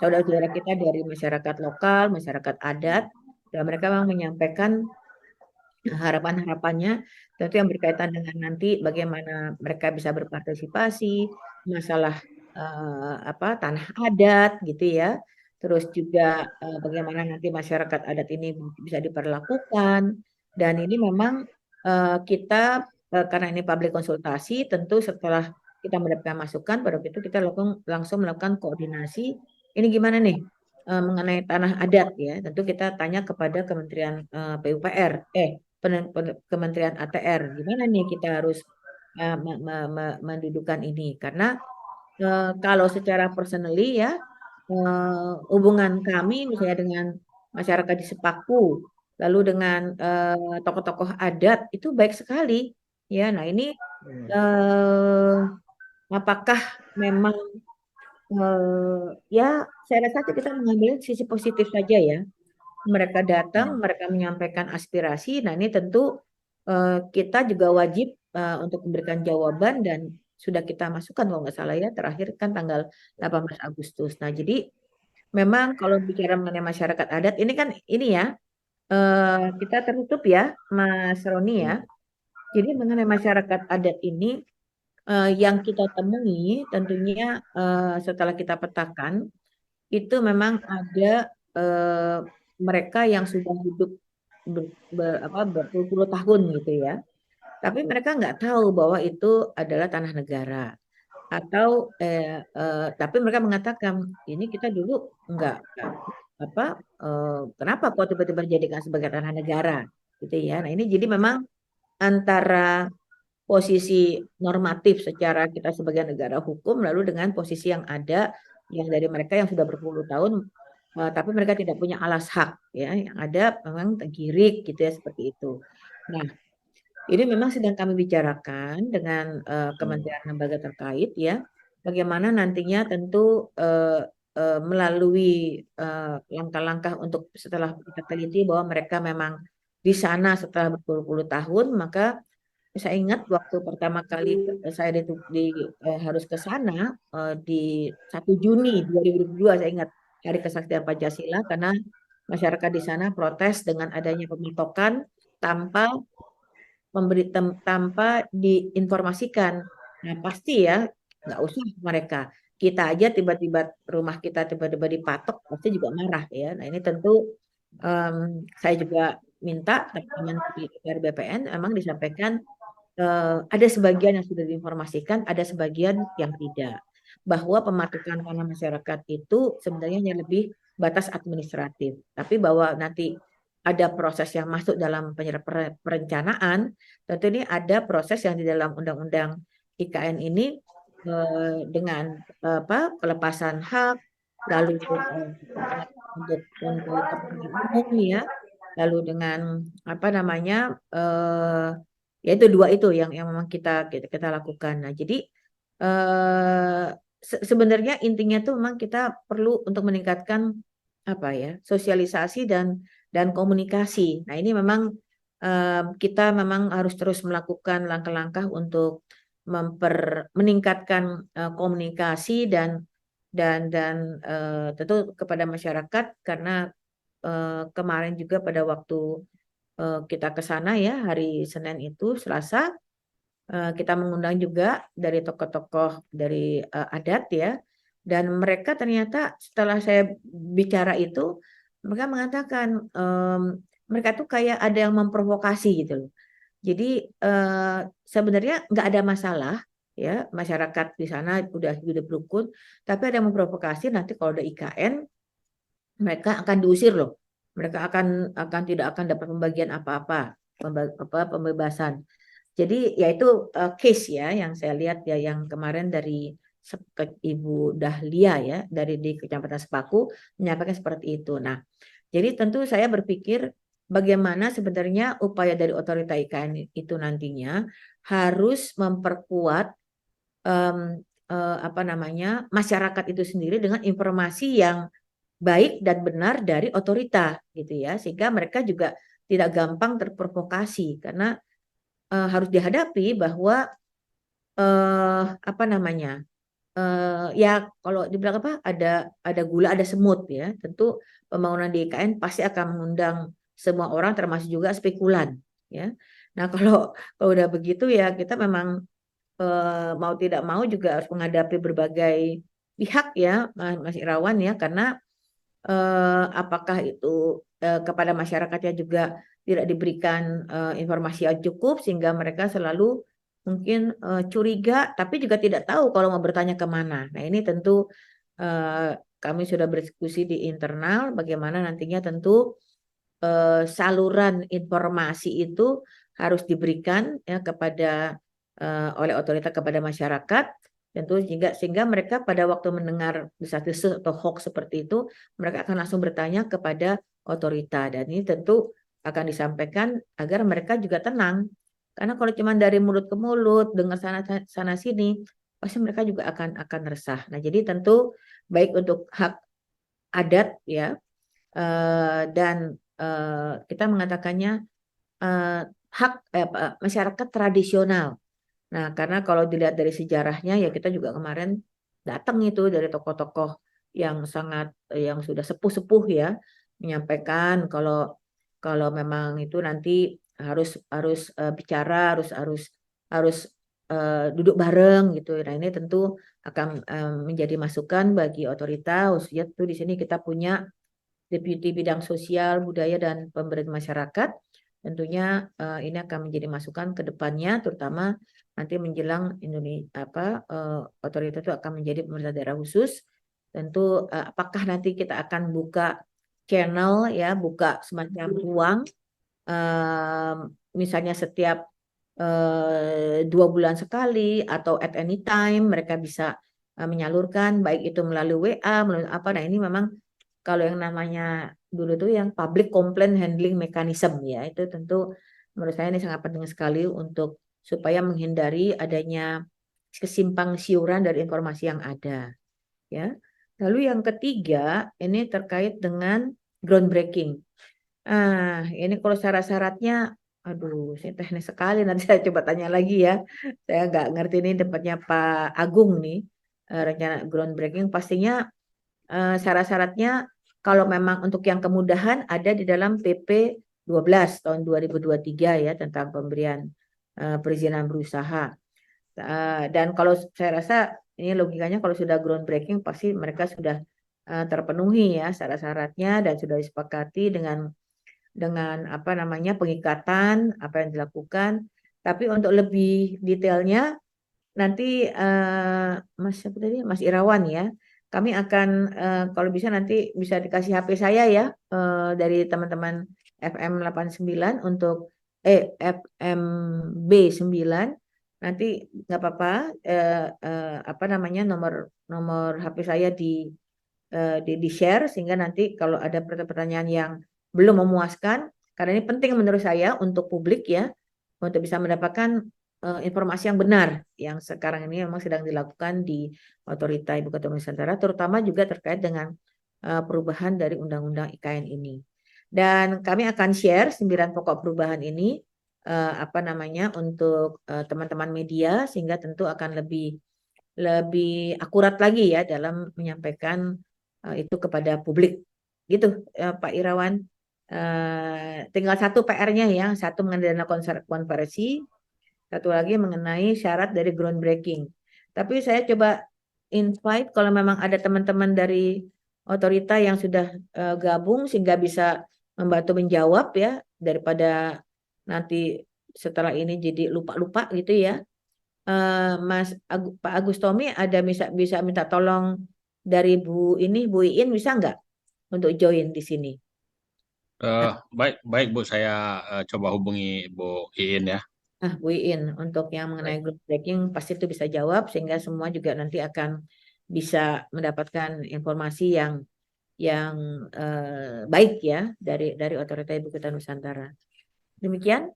saudara-saudara kita dari masyarakat lokal, masyarakat adat, dan mereka memang menyampaikan harapan-harapannya tentu yang berkaitan dengan nanti bagaimana mereka bisa berpartisipasi, masalah tanah adat gitu ya. Terus juga bagaimana nanti masyarakat adat ini bisa diperlakukan. Dan ini memang kita karena ini public konsultasi, tentu setelah kita mendapatkan masukan, pada waktu itu kita langsung melakukan koordinasi. Ini gimana nih mengenai tanah adat ya? Tentu kita tanya kepada Kementerian PUPR, Kementerian ATR, gimana nih kita harus mendudukan ini? Karena kalau secara personally ya, hubungan kami misalnya dengan masyarakat di Sepaku, lalu dengan tokoh-tokoh adat itu baik sekali. Ya, nah ini apakah memang ya saya rasa kita mengambil sisi positif saja ya. Mereka datang, mereka menyampaikan aspirasi. Nah ini tentu kita juga wajib untuk memberikan jawaban dan sudah kita masukkan kalau nggak salah ya terakhir kan tanggal 18 Agustus. Nah jadi memang kalau bicara mengenai masyarakat adat ini kan ini ya kita tertutup ya, Mas Roni ya. Jadi mengenai masyarakat adat ini yang kita temui tentunya setelah kita petakan itu memang ada mereka yang sudah hidup berpuluh-puluh tahun gitu ya. Tapi mereka nggak tahu bahwa itu adalah tanah negara. Atau tapi mereka mengatakan ini kita dulu kenapa kok tiba-tiba dijadikan sebagai tanah negara gitu ya. Nah ini jadi memang antara posisi normatif secara kita sebagai negara hukum lalu dengan posisi yang ada yang dari mereka yang sudah berpuluh tahun tapi mereka tidak punya alas hak ya, yang ada memang tergirik gitu ya seperti itu. Nah ini memang sedang kami bicarakan dengan kementerian lembaga terkait ya, bagaimana nantinya tentu melalui langkah-langkah untuk setelah kita teliti bahwa mereka memang di sana setelah berpuluh-puluh tahun, maka saya ingat waktu pertama kali saya harus ke sana di 1 Juni 2022, saya ingat Hari Kesaktian Pancasila, karena masyarakat di sana protes dengan adanya pematokan tanpa tanpa diinformasikan. Nah pasti ya nggak usah mereka. Kita aja tiba-tiba rumah kita tiba-tiba dipatok pasti juga marah ya. Nah ini tentu saya juga minta teman-teman di BPN memang disampaikan ada sebagian yang sudah diinformasikan, ada sebagian yang tidak. Bahwa pematukan tanah masyarakat itu sebenarnya hanya lebih batas administratif. Tapi bahwa nanti ada proses yang masuk dalam perencanaan, tentu ini ada proses yang di dalam Undang-Undang IKN ini dengan pelepasan hak, lalu untuk kepentingan umum ya, lalu dengan ya itu dua itu yang memang kita lakukan. Nah jadi sebenarnya intinya tuh memang kita perlu untuk meningkatkan sosialisasi dan komunikasi. Nah ini memang kita memang harus terus melakukan langkah-langkah untuk meningkatkan komunikasi dan tentu kepada masyarakat karena kemarin juga pada waktu kita ke sana ya hari Senin itu Selasa kita mengundang juga dari tokoh-tokoh dari adat ya, dan mereka ternyata setelah saya bicara itu mereka mengatakan mereka tuh kayak ada yang memprovokasi gitu loh. Jadi sebenarnya nggak ada masalah ya, masyarakat di sana udah berukun, tapi ada yang memprovokasi nanti kalau ada IKN mereka akan diusir loh. Mereka tidak akan dapat pembagian apa-apa, pembebasan. Jadi ya itu case ya yang saya lihat ya yang kemarin dari Ibu Dahlia ya dari di Kecamatan Sepaku menyampaikan seperti itu. Nah, jadi tentu saya berpikir bagaimana sebenarnya upaya dari otorita IKN itu nantinya harus memperkuat masyarakat itu sendiri dengan informasi yang baik dan benar dari otorita gitu ya, sehingga mereka juga tidak gampang terprovokasi karena harus dihadapi bahwa ya kalau dibilang ada gula ada semut ya, tentu pembangunan di IKN pasti akan mengundang semua orang termasuk juga spekulan ya. Nah kalau udah begitu ya kita memang mau tidak mau juga harus menghadapi berbagai pihak ya Mas Irawan ya, karena apakah itu kepada masyarakatnya juga tidak diberikan informasi yang cukup sehingga mereka selalu mungkin curiga tapi juga tidak tahu kalau mau bertanya kemana. Nah ini tentu kami sudah berdiskusi di internal bagaimana nantinya tentu saluran informasi itu harus diberikan ya oleh otoritas kepada masyarakat tentu sehingga mereka pada waktu mendengar desas-desus atau hoax seperti itu mereka akan langsung bertanya kepada otorita, dan ini tentu akan disampaikan agar mereka juga tenang karena kalau cuma dari mulut ke mulut dengar sana sini pasti mereka juga akan resah. Nah jadi tentu baik untuk hak adat ya dan kita mengatakannya hak masyarakat tradisional. Nah, karena kalau dilihat dari sejarahnya ya kita juga kemarin datang itu dari tokoh-tokoh yang sangat yang sudah sepuh-sepuh ya menyampaikan kalau memang itu nanti harus bicara, harus duduk bareng gitu. Nah, ini tentu akan menjadi masukan bagi otorita, khususnya tuh di sini kita punya Deputi Bidang Sosial, Budaya, dan Pemberdayaan Masyarakat. Tentunya ini akan menjadi masukan ke depannya, terutama nanti menjelang otorita itu akan menjadi pemerintah daerah khusus. Tentu apakah nanti kita akan buka channel ya, buka semacam ruang, misalnya setiap 2 bulan sekali atau at any time mereka bisa menyalurkan, baik itu melalui WA, melalui apa. Nah, ini memang kalau yang namanya dulu tuh yang public complaint handling mechanism ya, itu tentu menurut saya ini sangat penting sekali untuk supaya menghindari adanya kesimpang siuran dari informasi yang ada ya. Lalu yang ketiga ini terkait dengan groundbreaking. Ini kalau syarat-syaratnya, aduh, saya teknis sekali. Nanti saya coba tanya lagi ya. Saya nggak ngerti ini tempatnya Pak Agung nih. Rencana groundbreaking pastinya syarat-syaratnya kalau memang untuk yang kemudahan ada di dalam PP 12 tahun 2023 ya tentang pemberian perizinan berusaha. Dan kalau saya rasa ini logikanya kalau sudah groundbreaking pasti mereka sudah terpenuhi ya syarat-syaratnya dan sudah disepakati dengan apa namanya pengikatan apa yang dilakukan. Tapi untuk lebih detailnya nanti Mas Irawan ya, kami akan kalau bisa nanti bisa dikasih HP saya ya dari teman-teman FM 89 untuk FMB 9. Nanti nggak apa-apa apa namanya nomor HP saya di share sehingga nanti kalau ada pertanyaan yang belum memuaskan, karena ini penting menurut saya untuk publik ya, untuk bisa mendapatkan informasi yang benar yang sekarang ini memang sedang dilakukan di Otorita Ibu Kota Nusantara, terutama juga terkait dengan perubahan dari Undang-Undang IKN ini. Dan kami akan share 9 pokok perubahan ini apa namanya untuk teman-teman media sehingga tentu akan lebih akurat lagi ya dalam menyampaikan itu kepada publik. Gitu Pak Irawan. Tinggal satu PR-nya ya, satu mengenai dana konversi, satu lagi mengenai syarat dari groundbreaking. Tapi saya coba invite kalau memang ada teman-teman dari otorita yang sudah gabung sehingga bisa membantu menjawab ya daripada nanti setelah ini jadi lupa-lupa gitu ya. Pak Agus Tommy ada bisa minta tolong dari Bu Iin bisa nggak untuk join di sini? Baik Bu, saya coba hubungi Bu Iin ya. Bu Iin, untuk yang mengenai groundbreaking pasti itu bisa jawab sehingga semua juga nanti akan bisa mendapatkan informasi yang baik ya dari Otorita Ibu Kota Nusantara. Demikian.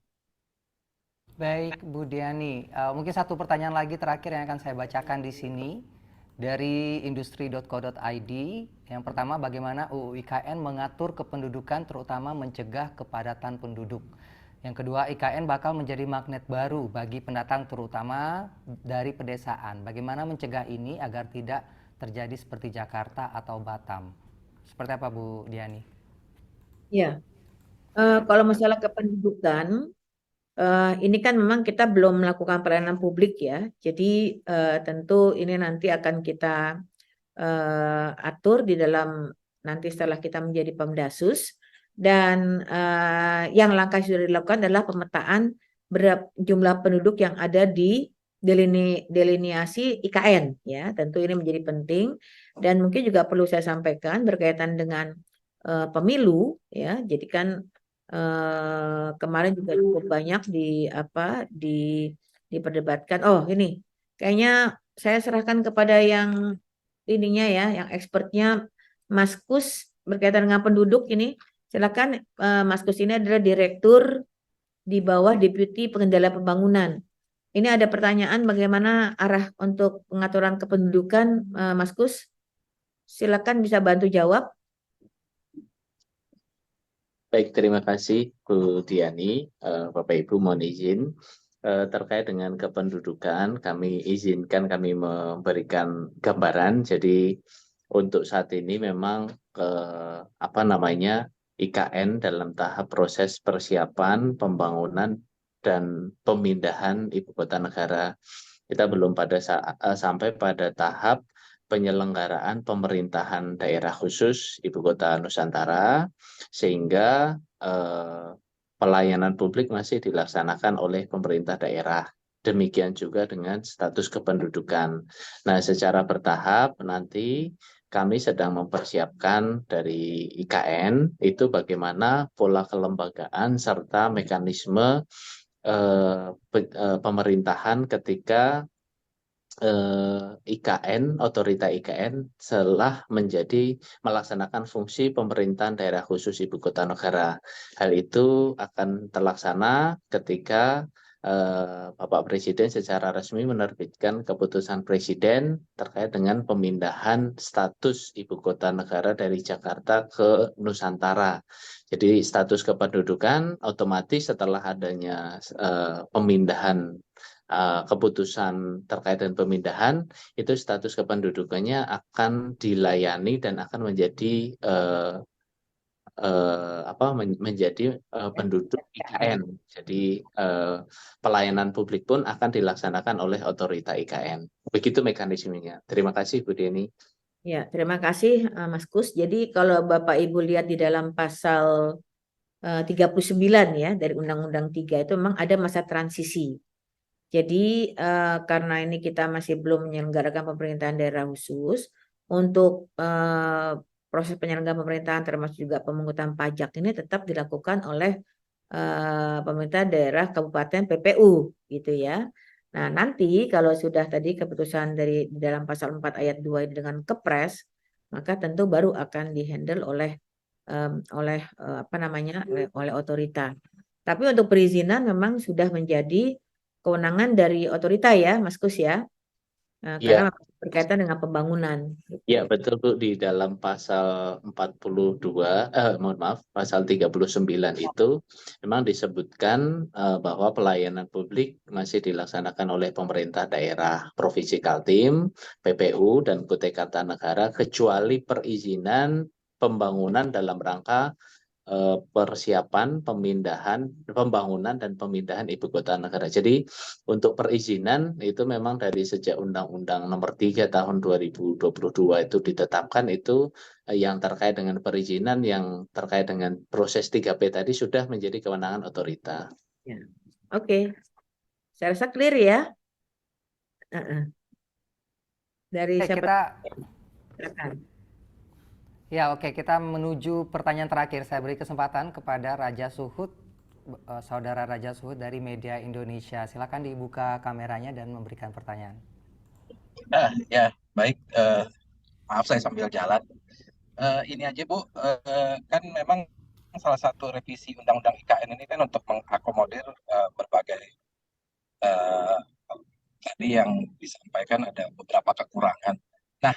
Baik Bu Diani, mungkin satu pertanyaan lagi terakhir yang akan saya bacakan di sini dari industri.co.id. Yang pertama, bagaimana UU IKN mengatur kependudukan terutama mencegah kepadatan penduduk. Yang kedua, IKN bakal menjadi magnet baru bagi pendatang terutama dari pedesaan. Bagaimana mencegah ini agar tidak terjadi seperti Jakarta atau Batam? Seperti apa Bu Diani? Ya, kalau masalah kependudukan, ini kan memang kita belum melakukan pelayanan publik ya. Jadi tentu ini nanti akan kita atur di dalam nanti setelah kita menjadi Pemdasus. Dan yang langkah sudah dilakukan adalah pemetaan jumlah penduduk yang ada di delineasi IKN ya. Tentu ini menjadi penting dan mungkin juga perlu saya sampaikan berkaitan dengan pemilu ya. Jadi kan kemarin juga cukup banyak diperdebatkan. Oh ini kayaknya saya serahkan kepada yang ininya ya, yang expertnya Mas Kus berkaitan dengan penduduk ini. Silakan Mas Kus ini adalah direktur di bawah Deputi Pengendalian Pembangunan. Ini ada pertanyaan bagaimana arah untuk pengaturan kependudukan Mas Kus. Silakan bisa bantu jawab. Baik, terima kasih Bu Diani. Bapak Ibu mohon izin terkait dengan kependudukan kami izinkan kami memberikan gambaran. Jadi untuk saat ini memang IKN dalam tahap proses persiapan pembangunan dan pemindahan ibu kota negara. Kita belum sampai pada tahap penyelenggaraan pemerintahan daerah khusus ibu kota Nusantara, sehingga pelayanan publik masih dilaksanakan oleh pemerintah daerah. Demikian juga dengan status kependudukan. Nah, secara bertahap nanti kami sedang mempersiapkan dari IKN itu bagaimana pola kelembagaan serta mekanisme pemerintahan ketika otorita IKN telah melaksanakan fungsi pemerintahan daerah khusus ibu kota negara. Hal itu akan terlaksana ketika Bapak Presiden secara resmi menerbitkan keputusan Presiden terkait dengan pemindahan status ibu kota negara dari Jakarta ke Nusantara. Jadi status kependudukan otomatis setelah adanya pemindahan keputusan terkait dengan pemindahan, itu status kependudukannya akan dilayani dan akan menjadi penduduk IKN. Jadi pelayanan publik pun akan dilaksanakan oleh otorita IKN. Begitu mekanismenya. Terima kasih Bu Deni. Ya, terima kasih Mas Kus. Jadi kalau Bapak Ibu lihat di dalam pasal 39 ya dari Undang-Undang 3 itu memang ada masa transisi. Jadi karena ini kita masih belum menyelenggarakan pemerintahan daerah khusus, untuk proses penyelenggaraan pemerintahan termasuk juga pemungutan pajak ini tetap dilakukan oleh pemerintah daerah kabupaten PPU gitu ya. Nah, nanti kalau sudah tadi keputusan di dalam pasal 4 ayat 2 ini dengan Kepres, maka tentu baru akan dihandle oleh otorita. Tapi untuk perizinan memang sudah menjadi kewenangan dari otorita ya, Mas Kus ya. Karena berkaitan dengan pembangunan. Ya, betul Bu, di dalam pasal 39 itu memang disebutkan bahwa pelayanan publik masih dilaksanakan oleh pemerintah daerah, Provinsi Kaltim, PPU, dan Kutai Kartanegara, kecuali perizinan pembangunan dalam rangka persiapan pembangunan dan pemindahan ibu kota negara. Jadi untuk perizinan itu memang dari sejak Undang-Undang Nomor 3 Tahun 2022 itu ditetapkan, itu yang terkait dengan perizinan yang terkait dengan proses 3P tadi sudah menjadi kewenangan otorita. Ya. Oke. Saya rasa clear ya. Dari siapa? Silakan. Ya, oke, kita menuju pertanyaan terakhir. Saya beri kesempatan kepada Raja Suhud, Saudara Raja Suhud dari Media Indonesia. Silakan dibuka kameranya dan memberikan pertanyaan. Ya, baik. Maaf saya sambil jalan. Ini aja Bu, kan memang salah satu revisi Undang-Undang IKN ini kan untuk mengakomodir berbagai tadi yang disampaikan ada beberapa kekurangan. Nah,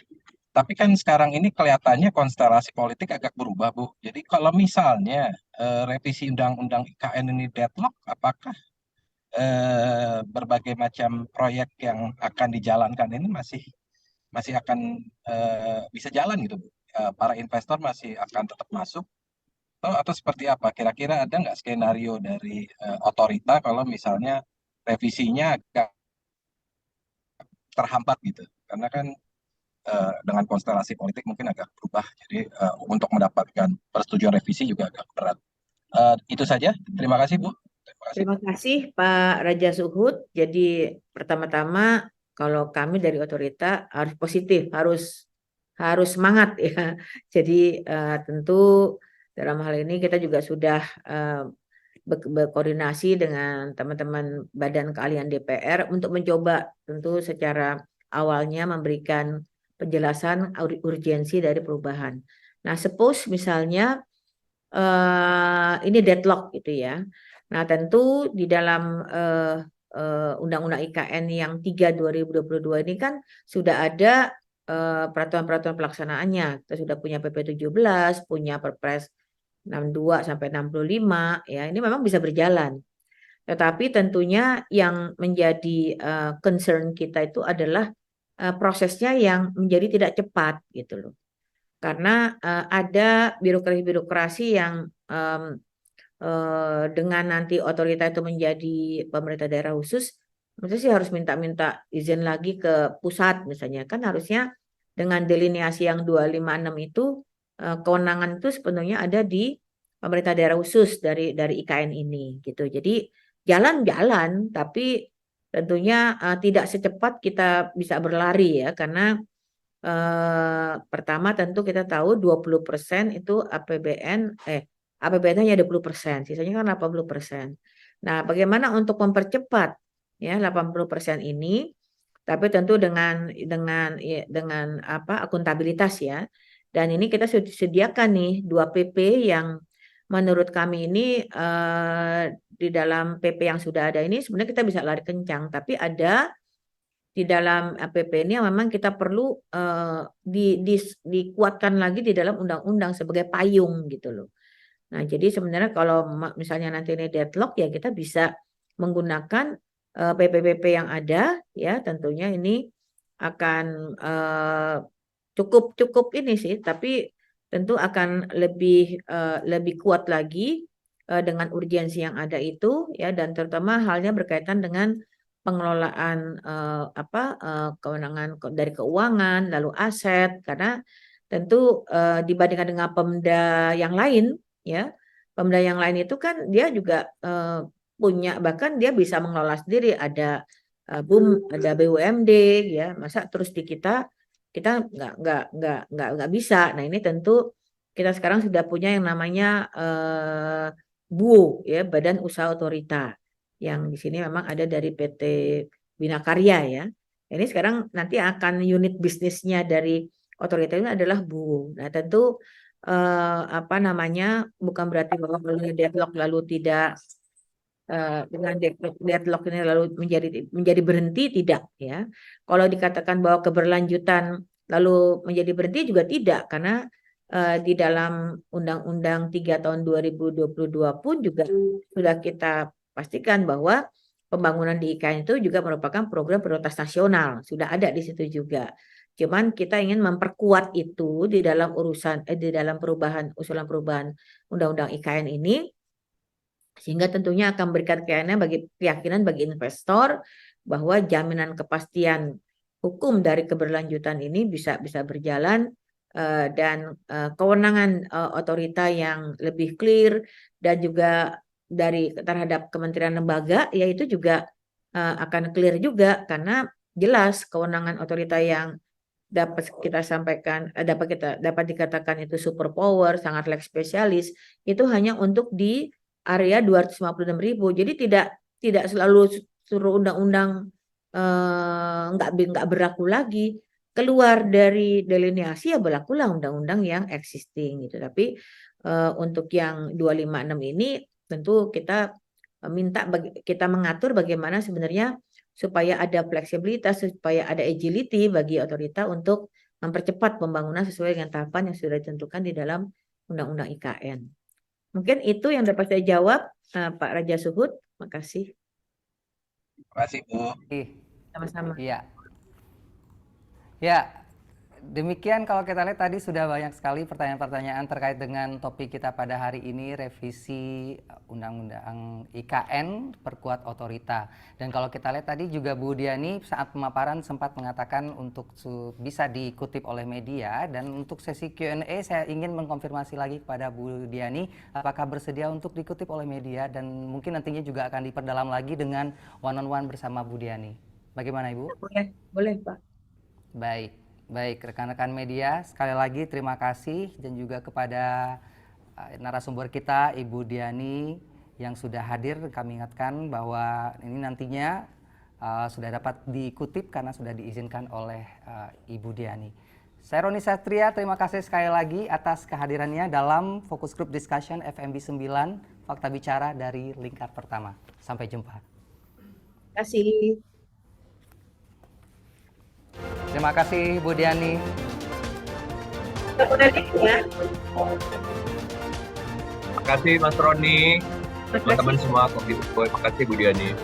tapi kan sekarang ini kelihatannya konstelasi politik agak berubah, Bu. Jadi kalau misalnya revisi Undang-Undang IKN ini deadlock, apakah berbagai macam proyek yang akan dijalankan ini masih akan bisa jalan gitu, Bu? Para investor masih akan tetap masuk? Atau seperti apa? Kira-kira ada nggak skenario dari otorita kalau misalnya revisinya agak terhambat gitu? Karena kan dengan konstelasi politik mungkin agak berubah, jadi untuk mendapatkan persetujuan revisi juga agak berat. Itu saja, terima kasih Bu. Terima kasih Pak Raja Suhud. Jadi pertama-tama kalau kami dari otorita harus positif, harus semangat ya. Jadi tentu dalam hal ini kita juga sudah berkoordinasi dengan teman-teman Badan Keahlian DPR untuk mencoba tentu secara awalnya memberikan penjelasan urgensi dari perubahan. Nah, suppose misalnya ini deadlock gitu ya. Nah, tentu di dalam Undang-Undang IKN yang 3 2022 ini kan sudah ada peraturan-peraturan pelaksanaannya. Kita sudah punya PP 17, punya Perpres 62 sampai 65 ya. Ini memang bisa berjalan. Tetapi tentunya yang menjadi concern kita itu adalah prosesnya yang menjadi tidak cepat gitu loh. Karena ada birokrasi-birokrasi yang dengan nanti otorita itu menjadi pemerintah daerah khusus, maksudnya sih harus minta izin lagi ke pusat misalnya. Kan harusnya dengan delineasi yang 256 itu kewenangan itu sepenuhnya ada di pemerintah daerah khusus dari IKN ini gitu. Jadi jalan-jalan, tapi tentunya tidak secepat kita bisa berlari ya, karena pertama tentu kita tahu 20% itu APBN hanya 20%, sisanya kan 80%. Nah, bagaimana untuk mempercepat ya 80% ini, tapi tentu dengan akuntabilitas ya. Dan ini kita sudah sediakan nih 2 PP yang menurut kami ini di dalam PP yang sudah ada ini sebenarnya kita bisa lari kencang, tapi ada di dalam PP ini yang memang kita perlu dikuatkan lagi di dalam undang-undang sebagai payung gitu loh. Nah, jadi sebenarnya kalau misalnya nanti ini deadlock ya kita bisa menggunakan PP-PP yang ada ya, tentunya ini akan cukup ini sih, tapi tentu akan lebih kuat lagi dengan urgensi yang ada itu ya, dan terutama halnya berkaitan dengan pengelolaan kewenangan dari keuangan lalu aset, karena tentu dibandingkan dengan Pemda yang lain ya, Pemda yang lain itu kan dia juga punya, bahkan dia bisa mengelola sendiri, ada ada BUMD ya, masa terus di kita nggak bisa. Nah, ini tentu kita sekarang sudah punya yang namanya BUO ya, Badan Usaha Otorita, yang di sini memang ada dari PT Bina Karya ya. Ini sekarang nanti akan unit bisnisnya dari otorita ini adalah BUO. Nah, tentu bukan berarti bahwa deadlock lalu tidak dengan deadlock ini lalu menjadi berhenti, tidak ya. Kalau dikatakan bahwa keberlanjutan lalu menjadi berhenti juga tidak, karena di dalam Undang-Undang 3 tahun 2022 pun juga sudah kita pastikan bahwa pembangunan di IKN itu juga merupakan program prioritas nasional, sudah ada di situ juga. Cuman kita ingin memperkuat itu di dalam di dalam usulan perubahan Undang-Undang IKN ini, sehingga tentunya akan memberikan keyakinan bagi investor bahwa jaminan kepastian hukum dari keberlanjutan ini bisa berjalan, dan kewenangan otorita yang lebih clear dan juga terhadap kementerian lembaga ya itu juga akan clear juga, karena jelas kewenangan otorita yang dapat kita sampaikan, dapat dikatakan itu super power, sangat leg spesialis, itu hanya untuk di area 256.000. Jadi tidak selalu suruh undang-undang nggak berlaku lagi. Keluar dari delineasi ya berlakulah undang-undang yang existing gitu. Tapi untuk yang 256 ini tentu kita kita mengatur bagaimana sebenarnya supaya ada fleksibilitas, supaya ada agility bagi otorita untuk mempercepat pembangunan sesuai dengan tahapan yang sudah ditentukan di dalam Undang-Undang IKN. Mungkin itu yang dapat saya jawab, Pak Raja Suhud. Makasih. Terima kasih, Bu. Sama-sama. Iya. Ya, demikian kalau kita lihat tadi sudah banyak sekali pertanyaan-pertanyaan terkait dengan topik kita pada hari ini, revisi Undang-Undang IKN, perkuat otorita. Dan kalau kita lihat tadi juga Bu Diani saat pemaparan sempat mengatakan untuk bisa dikutip oleh media, dan untuk sesi Q&A saya ingin mengkonfirmasi lagi kepada Bu Diani apakah bersedia untuk dikutip oleh media, dan mungkin nantinya juga akan diperdalam lagi dengan one-on-one bersama Bu Diani. Bagaimana Ibu? Boleh Pak. Baik rekan-rekan media, sekali lagi terima kasih, dan juga kepada narasumber kita Ibu Diani yang sudah hadir. Kami ingatkan bahwa ini nantinya sudah dapat dikutip karena sudah diizinkan oleh Ibu Diani. Saya Roni Satria, terima kasih sekali lagi atas kehadirannya dalam Focus Group Discussion FMB 9 Fakta Bicara dari Lingkar Pertama. Sampai jumpa. Terima kasih. Terima kasih Bu Diani. Ya. Terima kasih Mas Roni, teman-teman semua. Terima kasih Bu Diani.